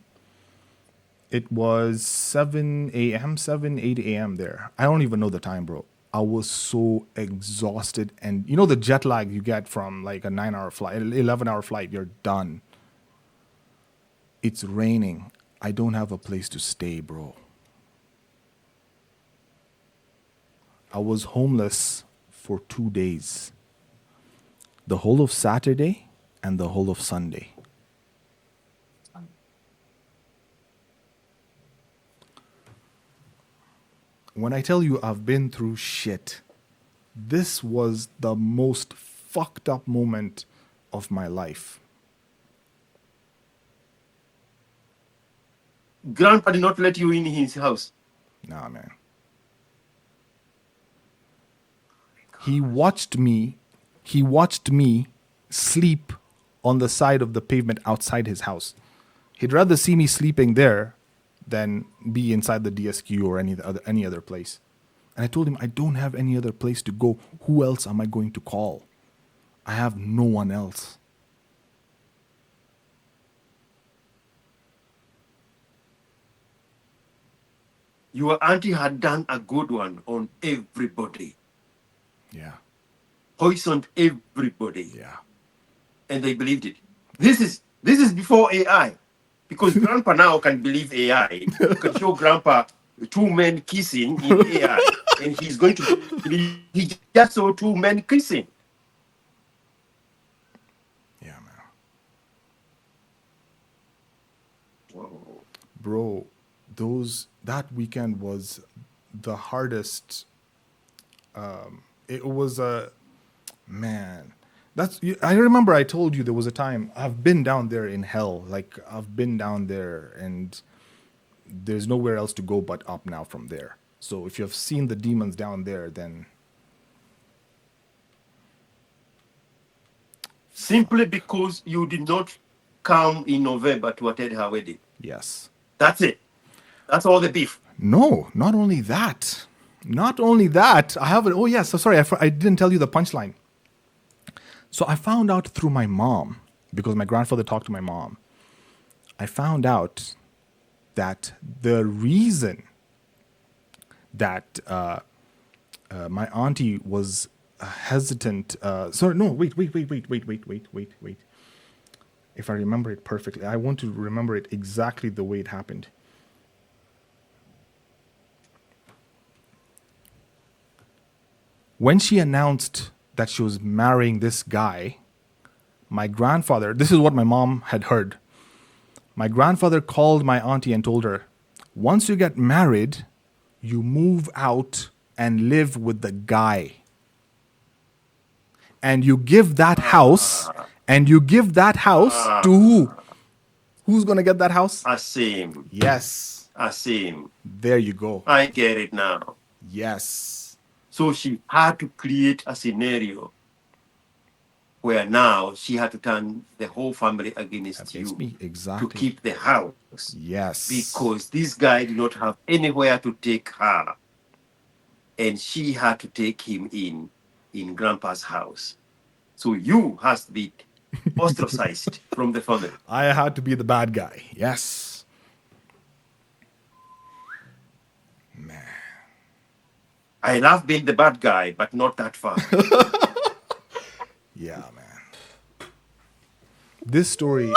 Speaker 1: it was 7 a.m., 8 a.m. there. I don't even know the time, bro. I was so exhausted. And you know the jet lag you get from like a 9-hour flight, 11-hour flight, you're done. It's raining. I don't have a place to stay, bro. I was homeless for 2 days. The whole of Saturday and the whole of Sunday. When I tell you I've been through shit, this was the most fucked up moment of my life.
Speaker 2: Grandpa did not let you in his house.
Speaker 1: Nah, man. He watched me sleep on the side of the pavement outside his house. He'd rather see me sleeping there than be inside the DSQ or any other place. And I told him, I don't have any other place to go. Who else am I going to call? I have no one else.
Speaker 2: Your auntie had done a good one on everybody.
Speaker 1: Yeah.
Speaker 2: Poisoned everybody.
Speaker 1: Yeah.
Speaker 2: And they believed it. This is before AI. Because Grandpa now can believe AI. You can show Grandpa 2 men kissing in AI. And he's going to believe he just saw 2 men kissing.
Speaker 1: Yeah, man.
Speaker 2: Whoa.
Speaker 1: Bro, that weekend was the hardest. It was a man. I remember I told you there was a time I've been down there in hell. Like I've been down there and there's nowhere else to go but up now from there. So if you've seen the demons down there, then
Speaker 2: Simply because you did not come in November to attend her wedding.
Speaker 1: yes.
Speaker 2: That's it. That's all the beef.
Speaker 1: No, not only that. Not only that. I have it. Oh yes. So sorry, I didn't tell you the punchline. So I found out through my mom, because my grandfather talked to my mom. I found out that the reason that my auntie was hesitant. Sorry, no, wait. If I remember it perfectly, I want to remember it exactly the way it happened. When she announced that she was marrying this guy, my grandfather, this is what my mom had heard. My grandfather called my auntie and told her, once you get married, you move out and live with the guy. And you give that house, to who? Who's going to get that house?
Speaker 2: Asim.
Speaker 1: Yes.
Speaker 2: Asim.
Speaker 1: There you go.
Speaker 2: I get it now.
Speaker 1: Yes.
Speaker 2: So she had to create a scenario where now she had to turn the whole family against you
Speaker 1: me, exactly.
Speaker 2: to keep the house.
Speaker 1: Yes.
Speaker 2: Because this guy did not have anywhere to take her. And she had to take him in Grandpa's house. So you has to be ostracized from the family.
Speaker 1: I had to be the bad guy. Yes. Man.
Speaker 2: I love being the bad guy, but not that far.
Speaker 1: Yeah, man. This story,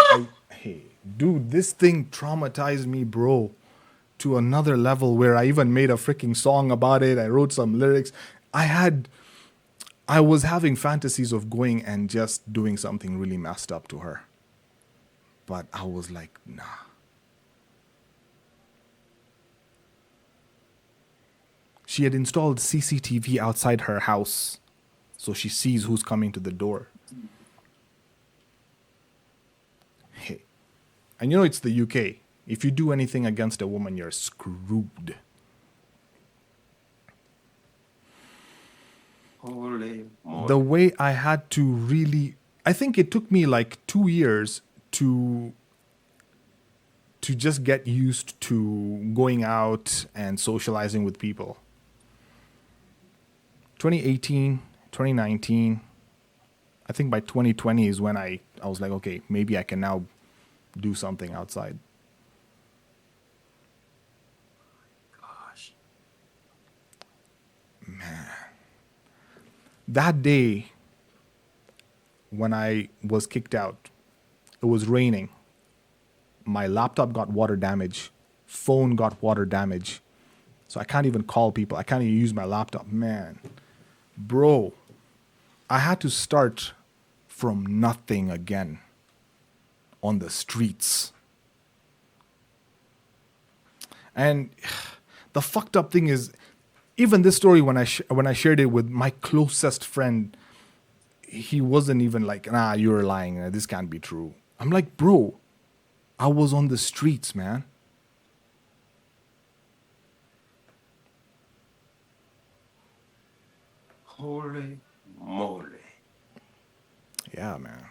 Speaker 1: Dude, this thing traumatized me, bro, to another level where I even made a freaking song about it. I wrote some lyrics. I was having fantasies of going and just doing something really messed up to her. But I was like, nah. She had installed CCTV outside her house so she sees who's coming to the door. Hey. And you know it's the UK. If you do anything against a woman, you're screwed.
Speaker 2: Holy moly.
Speaker 1: The way I had to really, I think it took me like 2 years to just get used to going out and socializing with people. 2018, 2019, I think by 2020 is when I was like, okay, maybe I can now do something outside.
Speaker 2: Gosh.
Speaker 1: That day when I was kicked out, it was raining. My laptop got water damage, phone got water damage. So I can't even call people. I can't even use my laptop. Man, bro, I had to start from nothing again on the streets. And the fucked up thing is, even this story, when I shared it with my closest friend, he wasn't even like, nah, you're lying. This can't be true. I'm like, bro, I was on the streets, man.
Speaker 2: Holy moly.
Speaker 1: Yeah, man.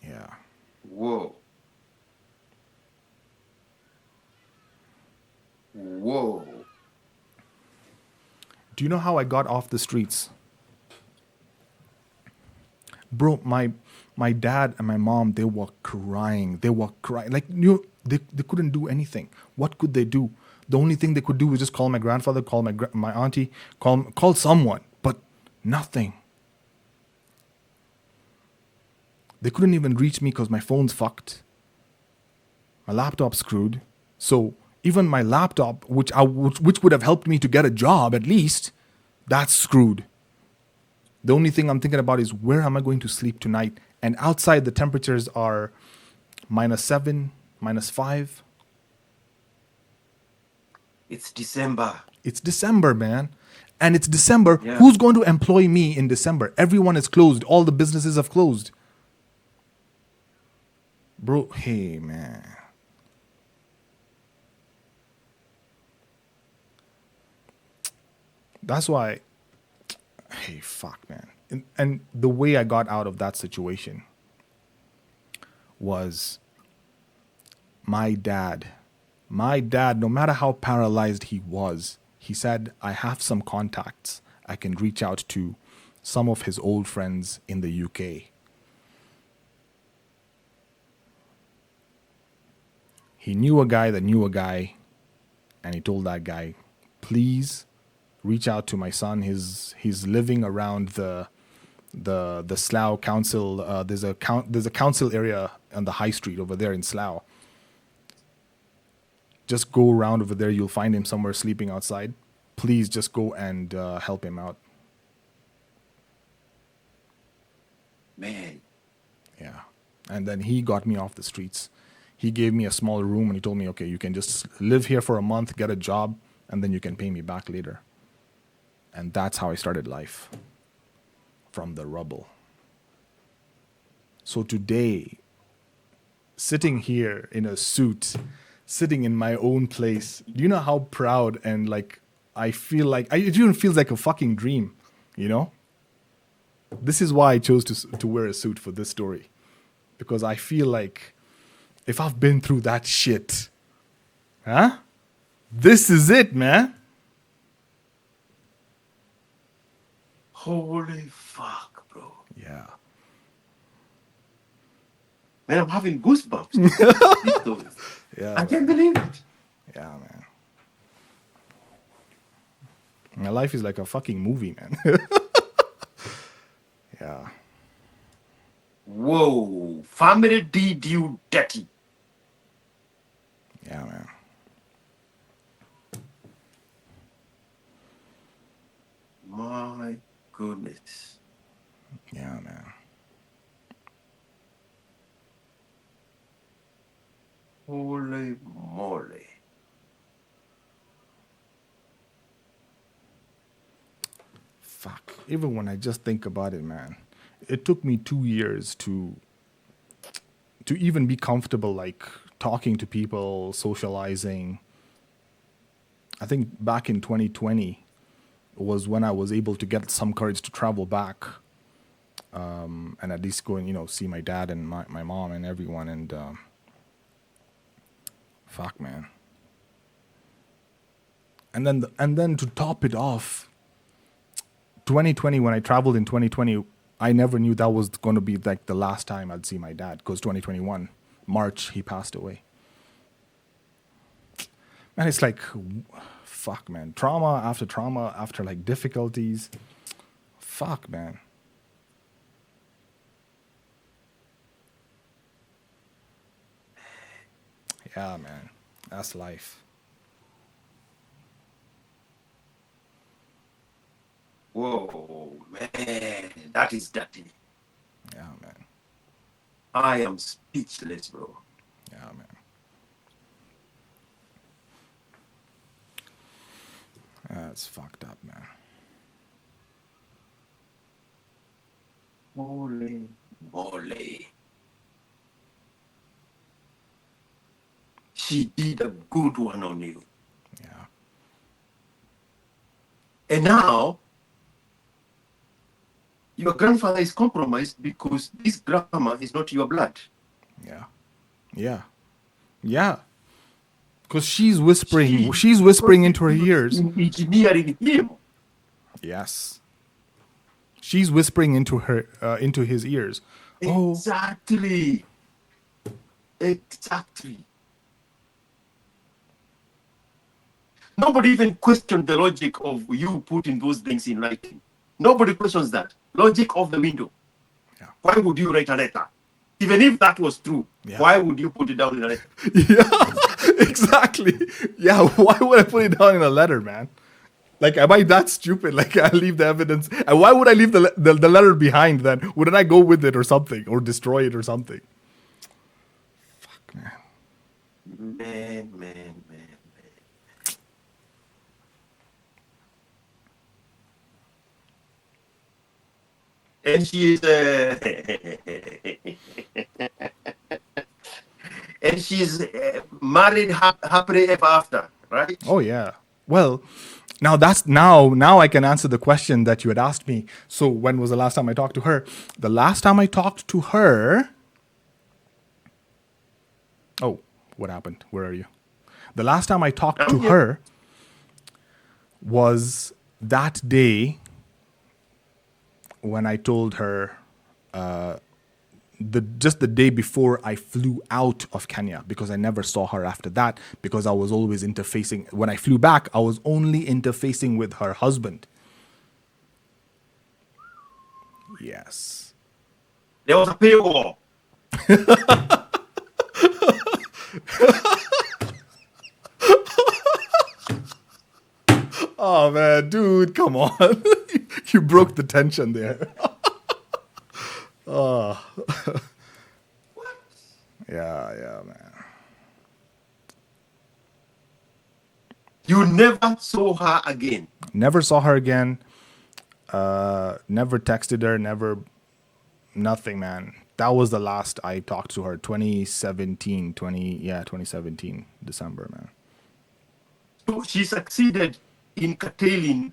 Speaker 1: Yeah.
Speaker 2: Whoa. Whoa.
Speaker 1: Do you know how I got off the streets? Bro, my dad and my mom, they were crying. They were crying. Like, they couldn't do anything. What could they do? The only thing they could do was just call my grandfather, call my auntie, call someone, but nothing. They couldn't even reach me because my phone's fucked. My laptop's screwed. So even my laptop, which would have helped me to get a job at least, that's screwed. The only thing I'm thinking about is, where am I going to sleep tonight? And outside the temperatures are -7, -5.
Speaker 2: It's December.
Speaker 1: It's December, man. And it's December.
Speaker 2: Yeah.
Speaker 1: Who's going to employ me in December? Everyone is closed. All the businesses have closed. Bro, hey, man. That's why, hey, fuck, man. And the way I got out of that situation was my dad. My dad, no matter how paralyzed he was, he said, I have some contacts. I can reach out to some of his old friends in the UK. He knew a guy that knew a guy, and he told that guy, please reach out to my son. He's living around the Slough Council. There's a council area on the high street over there in Slough. Just go around over there. You'll find him somewhere sleeping outside. Please just go and help him out.
Speaker 2: Man.
Speaker 1: Yeah. And then he got me off the streets. He gave me a small room and he told me, okay, you can just live here for a month, get a job, and then you can pay me back later. And that's how I started life, from the rubble. So today, sitting here in a suit, sitting in my own place, do you know how proud and like I feel like, it even feels like a fucking dream, you know? This is why I chose to wear a suit for this story. Because I feel like if I've been through that shit, this is it, man.
Speaker 2: Holy fuck, bro.
Speaker 1: Yeah.
Speaker 2: Man, I'm having goosebumps.
Speaker 1: Yeah.
Speaker 2: I can't believe it.
Speaker 1: Yeah, man. My life is like a fucking movie, man. Yeah.
Speaker 2: Whoa, family did you dirty.
Speaker 1: Yeah, man.
Speaker 2: My goodness.
Speaker 1: Yeah, man.
Speaker 2: Holy moly.
Speaker 1: Fuck. Even when I just think about it, man, it took me 2 years to even be comfortable, like talking to people, socializing. I think back in 2020 was when I was able to get some courage to travel back, and at least go and see my dad and my mom and everyone. And fuck, man. And then to top it off, 2020, when I traveled in 2020, I never knew that was going to be like the last time I'd see my dad, because 2021 March he passed away. Man, it's like, fuck, man. Trauma after like difficulties. Fuck, man. Yeah, man. That's life.
Speaker 2: Whoa, man, that is dirty.
Speaker 1: Yeah, man.
Speaker 2: I am speechless, bro.
Speaker 1: Yeah, man. That's fucked up, man.
Speaker 2: Holy moly. She did a good one on you.
Speaker 1: Yeah.
Speaker 2: And now, your grandfather is compromised because this grandma is not your blood.
Speaker 1: Yeah. Yeah. Yeah. Because she's whispering into her ears.
Speaker 2: Engineering him.
Speaker 1: Yes. She's whispering into his ears. Oh,
Speaker 2: Exactly. Exactly. Nobody even questioned the logic of you putting those things in writing. Nobody questions that. Logic of the window.
Speaker 1: yeah.
Speaker 2: Why would you write a letter? Even if that was true,
Speaker 1: Yeah.
Speaker 2: why would you put it down in a letter?
Speaker 1: Yeah, exactly. Yeah, why would I put it down in a letter, man? Like, am I that stupid? Like, I leave the evidence. And why would I leave the letter behind then? Wouldn't I go with it or something? Or destroy it or something? Fuck, man.
Speaker 2: Man. And she is and she's married happily ever after, right?
Speaker 1: Oh, yeah. Well, now I can answer the question that you had asked me. So when was the last time I talked to her? The last time I talked to her. Oh, what happened? Where are you? The last time I talked to her was that day when I told her, just the day before I flew out of Kenya, because I never saw her after that, because I was always interfacing. When I flew back, I was only interfacing with her husband. Yes.
Speaker 2: There was a paywall.
Speaker 1: Oh man, dude, come on. You broke the tension there. Oh. Yeah, man.
Speaker 2: You never saw her again.
Speaker 1: Never saw her again. Never texted her. Nothing, man. That was the last I talked to her. 2017, December, man.
Speaker 2: So she succeeded in curtailing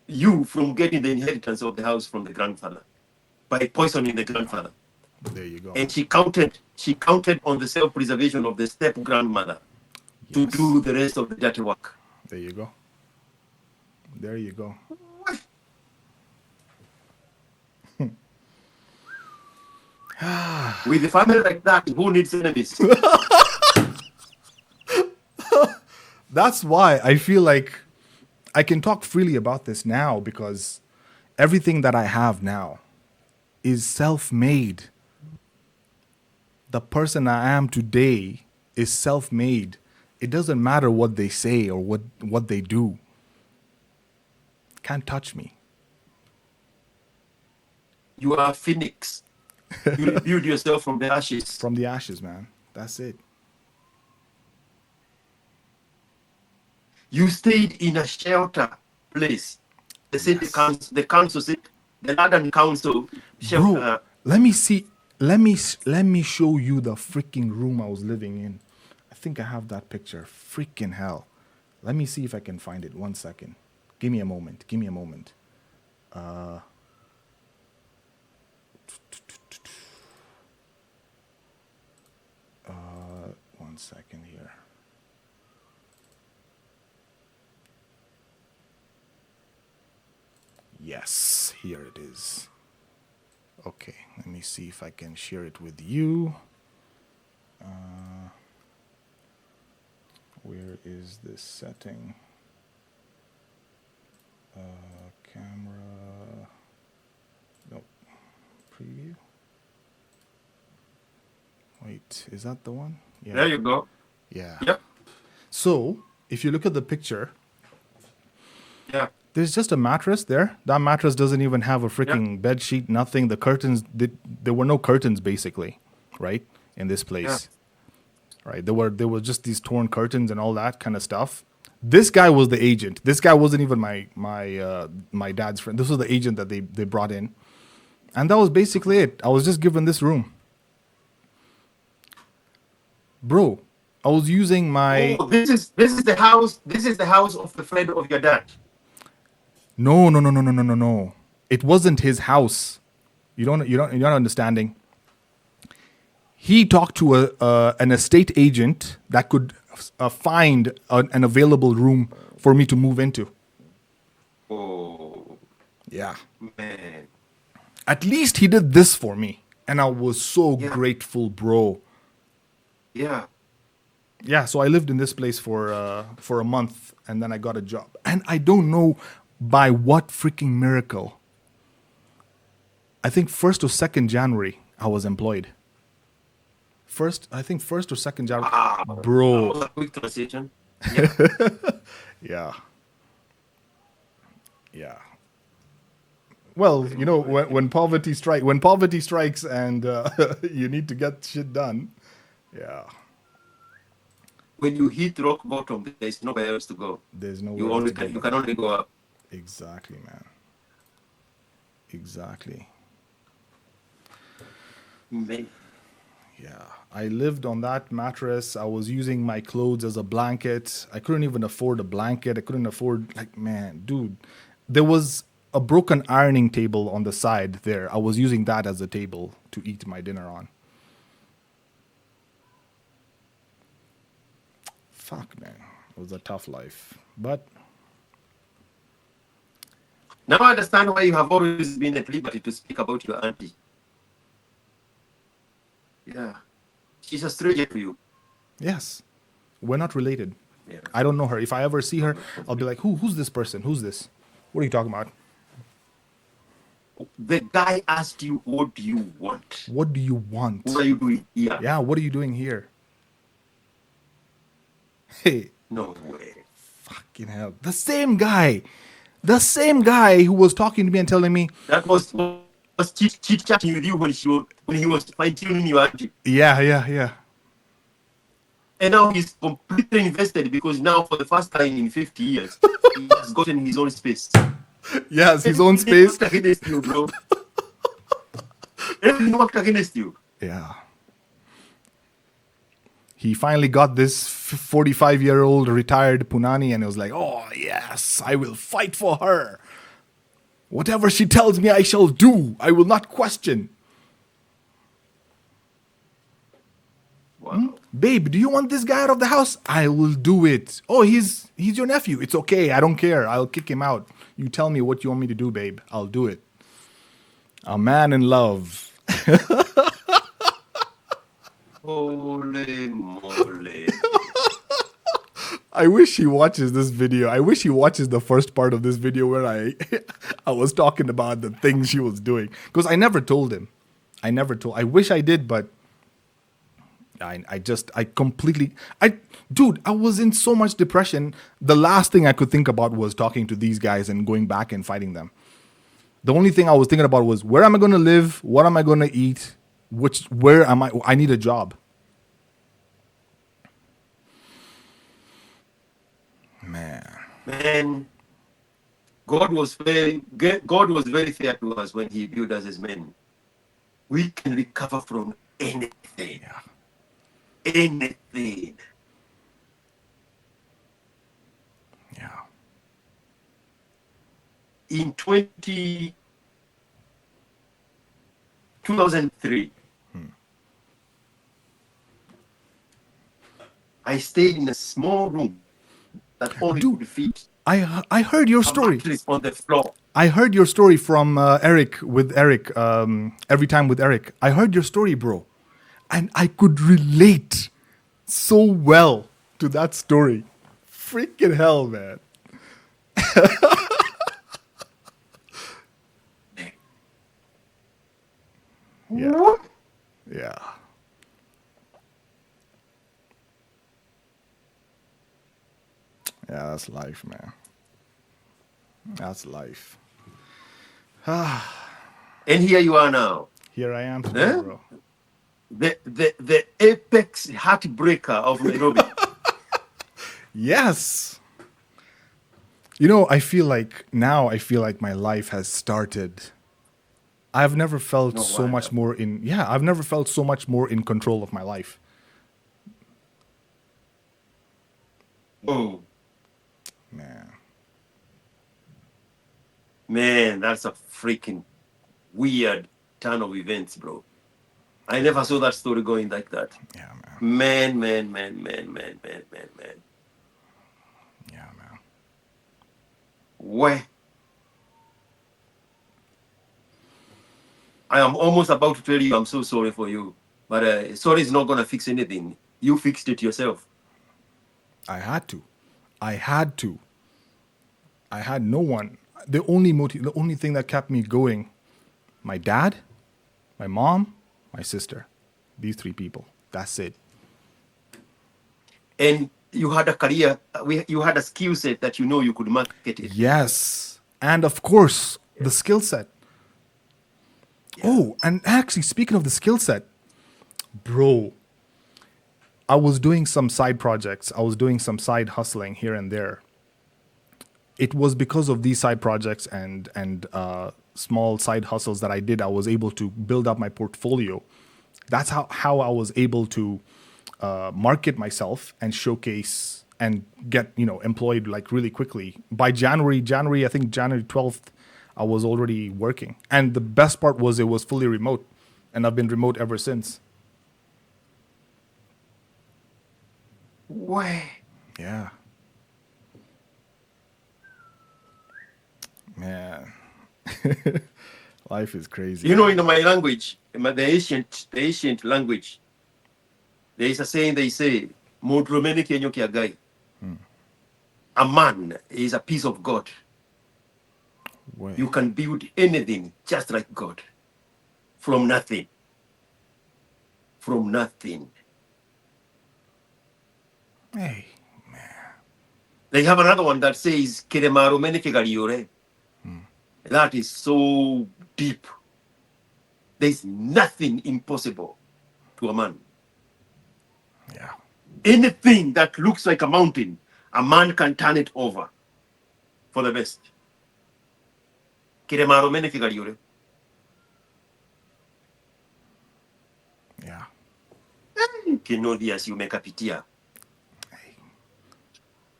Speaker 2: you from getting the inheritance of the house from the grandfather by poisoning the grandfather.
Speaker 1: There you go.
Speaker 2: And she counted on the self-preservation of the step-grandmother to do the rest of the dirty work.
Speaker 1: There you go.
Speaker 2: With a family like that, who needs enemies?
Speaker 1: That's why I feel like I can talk freely about this now, because everything that I have now is self-made. The person I am today is self-made. It doesn't matter what they say or what they do. Can't touch me.
Speaker 2: You are a phoenix. You rebuild yourself from the ashes.
Speaker 1: From the ashes, man. That's it.
Speaker 2: You stayed in a shelter place. The city council, the London council.
Speaker 1: Bro, let me see. Let me show you the freaking room I was living in. I think I have that picture. Freaking hell. Let me see if I can find it. 1 second. Give me a moment. Give me a moment. 1 second here. Yes, here it is. Okay, let me see if I can share it with you. Where is this setting? Camera. Nope. Preview. Wait, is that the one?
Speaker 2: Yeah. There you go.
Speaker 1: Yeah.
Speaker 2: Yep.
Speaker 1: So, if you look at the picture,
Speaker 2: yeah,
Speaker 1: there's just a mattress there. That mattress doesn't even have a freaking bed sheet, nothing. The curtains, there were no curtains basically, right? In this place. Yeah. Right? There were just these torn curtains and all that kind of stuff. This guy was the agent. This guy wasn't even my dad's friend. This was the agent that they brought in. And that was basically it. I was just given this room. Bro, I was using my...
Speaker 2: Oh, this is the house. This is the house of the friend of your dad.
Speaker 1: No. It wasn't his house. You're not understanding. He talked to an estate agent that could find an available room for me to move into.
Speaker 2: Oh,
Speaker 1: yeah,
Speaker 2: man.
Speaker 1: At least he did this for me, and I was so grateful, bro.
Speaker 2: Yeah.
Speaker 1: Yeah, so I lived in this place for a month, and then I got a job. And I don't know by what freaking miracle. I think 1st or 2nd January, I was employed. I think 1st or 2nd January. Bro.
Speaker 2: That was a quick transition.
Speaker 1: Yeah. Yeah. Well, you know, when poverty strikes and you need to get shit done. Yeah.
Speaker 2: When you hit rock bottom, there's nowhere else to go.
Speaker 1: There's nowhere else to go.
Speaker 2: You can only go up.
Speaker 1: Exactly, man. Exactly.
Speaker 2: Man.
Speaker 1: Yeah. I lived on that mattress. I was using my clothes as a blanket. I couldn't even afford a blanket. I couldn't afford, like, man, dude. There was a broken ironing table on the side there. I was using that as a table to eat my dinner on. Fuck, man. It was a tough life. But
Speaker 2: now I understand why you have always been at liberty to speak about your auntie. Yeah. She's a stranger to you.
Speaker 1: Yes. We're not related.
Speaker 2: Yeah.
Speaker 1: I don't know her. If I ever see her, I'll be like, who's this person? Who's this? What are you talking about?
Speaker 2: The guy asked you, what do you want?
Speaker 1: What do you want?
Speaker 2: What are you doing here?
Speaker 1: Yeah, what are you doing here? Hey.
Speaker 2: No way.
Speaker 1: Fucking hell. The same guy who was talking to me and telling me.
Speaker 2: That was chit-chatting with you when he was fine-tuning your auntie.
Speaker 1: Yeah.
Speaker 2: And now he's completely invested because now for the first time in 50 years, he has gotten his own space.
Speaker 1: Yes, his own space.
Speaker 2: He worked against you, bro. He worked against you.
Speaker 1: Yeah. He finally got this 45-year-old retired Punani and he was like, oh, yes, I will fight for her. Whatever she tells me, I shall do. I will not question.
Speaker 2: Wow.
Speaker 1: Babe, do you want this guy out of the house? I will do it. Oh, he's your nephew. It's okay. I don't care. I'll kick him out. You tell me what you want me to do, babe. I'll do it. A man in love.
Speaker 2: Holy moly.
Speaker 1: I wish he watches this video. I wish he watches the first part of this video where I I was talking about the things she was doing. Because I never told him. I wish I did, but I completely dude, I was in so much depression. The last thing I could think about was talking to these guys and going back and fighting them. The only thing I was thinking about was, where am I gonna live? What am I gonna eat? Where am I need a job.
Speaker 2: Man, God was very fair to us when He built us as men. We can recover from anything.
Speaker 1: Yeah.
Speaker 2: Anything.
Speaker 1: Yeah.
Speaker 2: In 2003, I stayed in a small room that only could fit
Speaker 1: I heard your story.
Speaker 2: on the floor.
Speaker 1: I heard your story from Eric, every time with Eric. I heard your story, bro. And I could relate so well to that story. Freaking hell, man. Yeah. Yeah. Yeah, that's life, man. That's life.
Speaker 2: And here you are now.
Speaker 1: Here I am today, bro.
Speaker 2: The apex heartbreaker of Nairobi.
Speaker 1: Yes. You know, I feel like my life has started. I've never felt so much more I've never felt so much more in control of my life.
Speaker 2: Oh. Man, that's a freaking weird turn of events, bro. I never saw that story going like that.
Speaker 1: Yeah,
Speaker 2: man. Man.
Speaker 1: Yeah, man.
Speaker 2: Where? I am almost about to tell you I'm so sorry for you. But sorry is not going to fix anything. You fixed it yourself.
Speaker 1: I had to. I had no one. The only thing that kept me going, my dad, my mom, my sister. These three people. That's it.
Speaker 2: And you had a career, you had a skill set that you know you could market it.
Speaker 1: Yes. And of course, the skill set. Yeah. Oh, and actually, speaking of the skill set, bro, I was doing some side projects. I was doing some side hustling here and there. It was because of these side projects and small side hustles that I did, I was able to build up my portfolio. That's how I was able to market myself and showcase and get employed like really quickly. By January, I think January 12th, I was already working. And the best part was it was fully remote, and I've been remote ever since.
Speaker 2: Why?
Speaker 1: Yeah. Man. Life is crazy.
Speaker 2: You know, in my language, the ancient language, there is a saying they say, a man is a piece of God.
Speaker 1: Way.
Speaker 2: You can build anything just like God. From nothing. From nothing.
Speaker 1: Hey, man.
Speaker 2: They have another one that says, that is so deep. There's nothing impossible to a man.
Speaker 1: Yeah.
Speaker 2: Anything that looks like a mountain, a man can turn it over for the best.
Speaker 1: Yeah.
Speaker 2: Kinodias you make a pitia.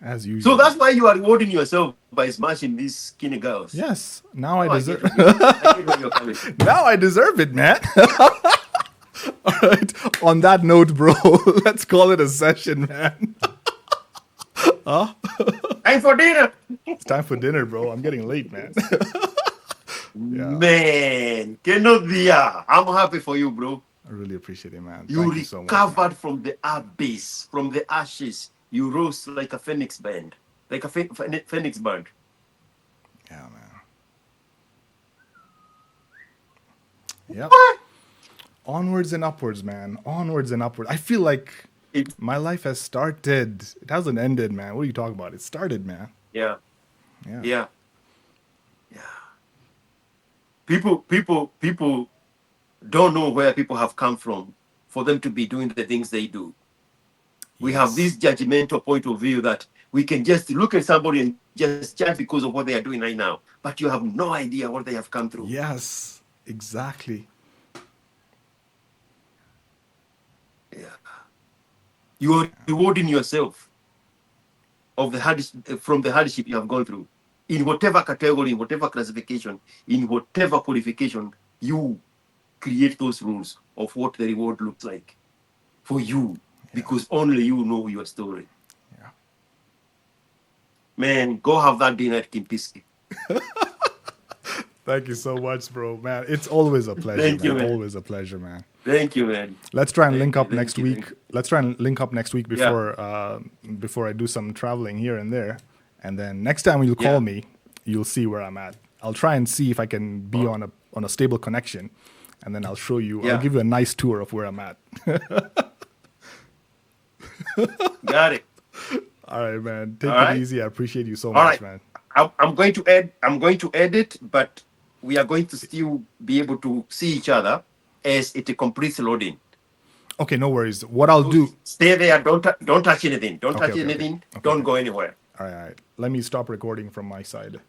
Speaker 1: As usual.
Speaker 2: So that's why you are rewarding yourself by smashing these skinny girls.
Speaker 1: Yes. Now I deserve Now I deserve it, man. All right. On that note, bro, let's call it a session, man.
Speaker 2: Huh? Time for dinner.
Speaker 1: It's time for dinner, bro. I'm getting late, man.
Speaker 2: Yeah. Man, Kenodia, I'm happy for you, bro.
Speaker 1: I really appreciate it, man.
Speaker 2: You recovered so much, from the abyss, from the ashes. you rose like a phoenix bird, like a phoenix bird.
Speaker 1: Yeah, man. Yep.
Speaker 2: What?
Speaker 1: Onwards and upwards, man. Onwards and upwards. I feel like
Speaker 2: It,
Speaker 1: my life has started. It hasn't ended, man. What are you talking about? It started, man.
Speaker 2: yeah,
Speaker 1: Yeah.
Speaker 2: yeah, yeah. People don't know where people have come from for them to be doing the things they do. We have this
Speaker 1: Yes.
Speaker 2: judgmental point of view that we can just look at somebody and just judge because of what they are doing right now, but you have no idea what they have come through.
Speaker 1: Yes. Exactly.
Speaker 2: Yeah. You are rewarding yourself of the from the hardship you have gone through, in whatever category, in whatever classification, in whatever qualification. You create those rules of what the reward looks like for you, because only you know your story.
Speaker 1: Yeah.
Speaker 2: Man, go have that dinner at Kimpiski.
Speaker 1: Thank you so much, bro. Man, it's always a pleasure,
Speaker 2: Thank you,
Speaker 1: man.
Speaker 2: man.
Speaker 1: Always a pleasure, man.
Speaker 2: Thank you, man.
Speaker 1: Let's try and
Speaker 2: Thank
Speaker 1: link
Speaker 2: you,
Speaker 1: up
Speaker 2: thank
Speaker 1: next
Speaker 2: you,
Speaker 1: week.
Speaker 2: thank you.
Speaker 1: Let's try and link up next week
Speaker 2: Yeah.
Speaker 1: before I do some traveling here and there. And then next time when you call
Speaker 2: Yeah.
Speaker 1: me, you'll see where I'm at. I'll try and see if I can be on a stable connection, and then I'll show you.
Speaker 2: Yeah.
Speaker 1: I'll give you a nice tour of where I'm at.
Speaker 2: Got it.
Speaker 1: All right, man. Take
Speaker 2: All
Speaker 1: it
Speaker 2: right.
Speaker 1: easy. I appreciate you so
Speaker 2: All
Speaker 1: much,
Speaker 2: right.
Speaker 1: man.
Speaker 2: I'm going to add. I'm going to edit, but we are going to still be able to see each other as it completes loading.
Speaker 1: Okay, no worries. What I'll do.
Speaker 2: Stay there. Don't touch anything. Don't touch
Speaker 1: Okay.
Speaker 2: anything.
Speaker 1: Okay,
Speaker 2: Don't
Speaker 1: okay.
Speaker 2: go anywhere.
Speaker 1: All right. Let me stop recording from my side.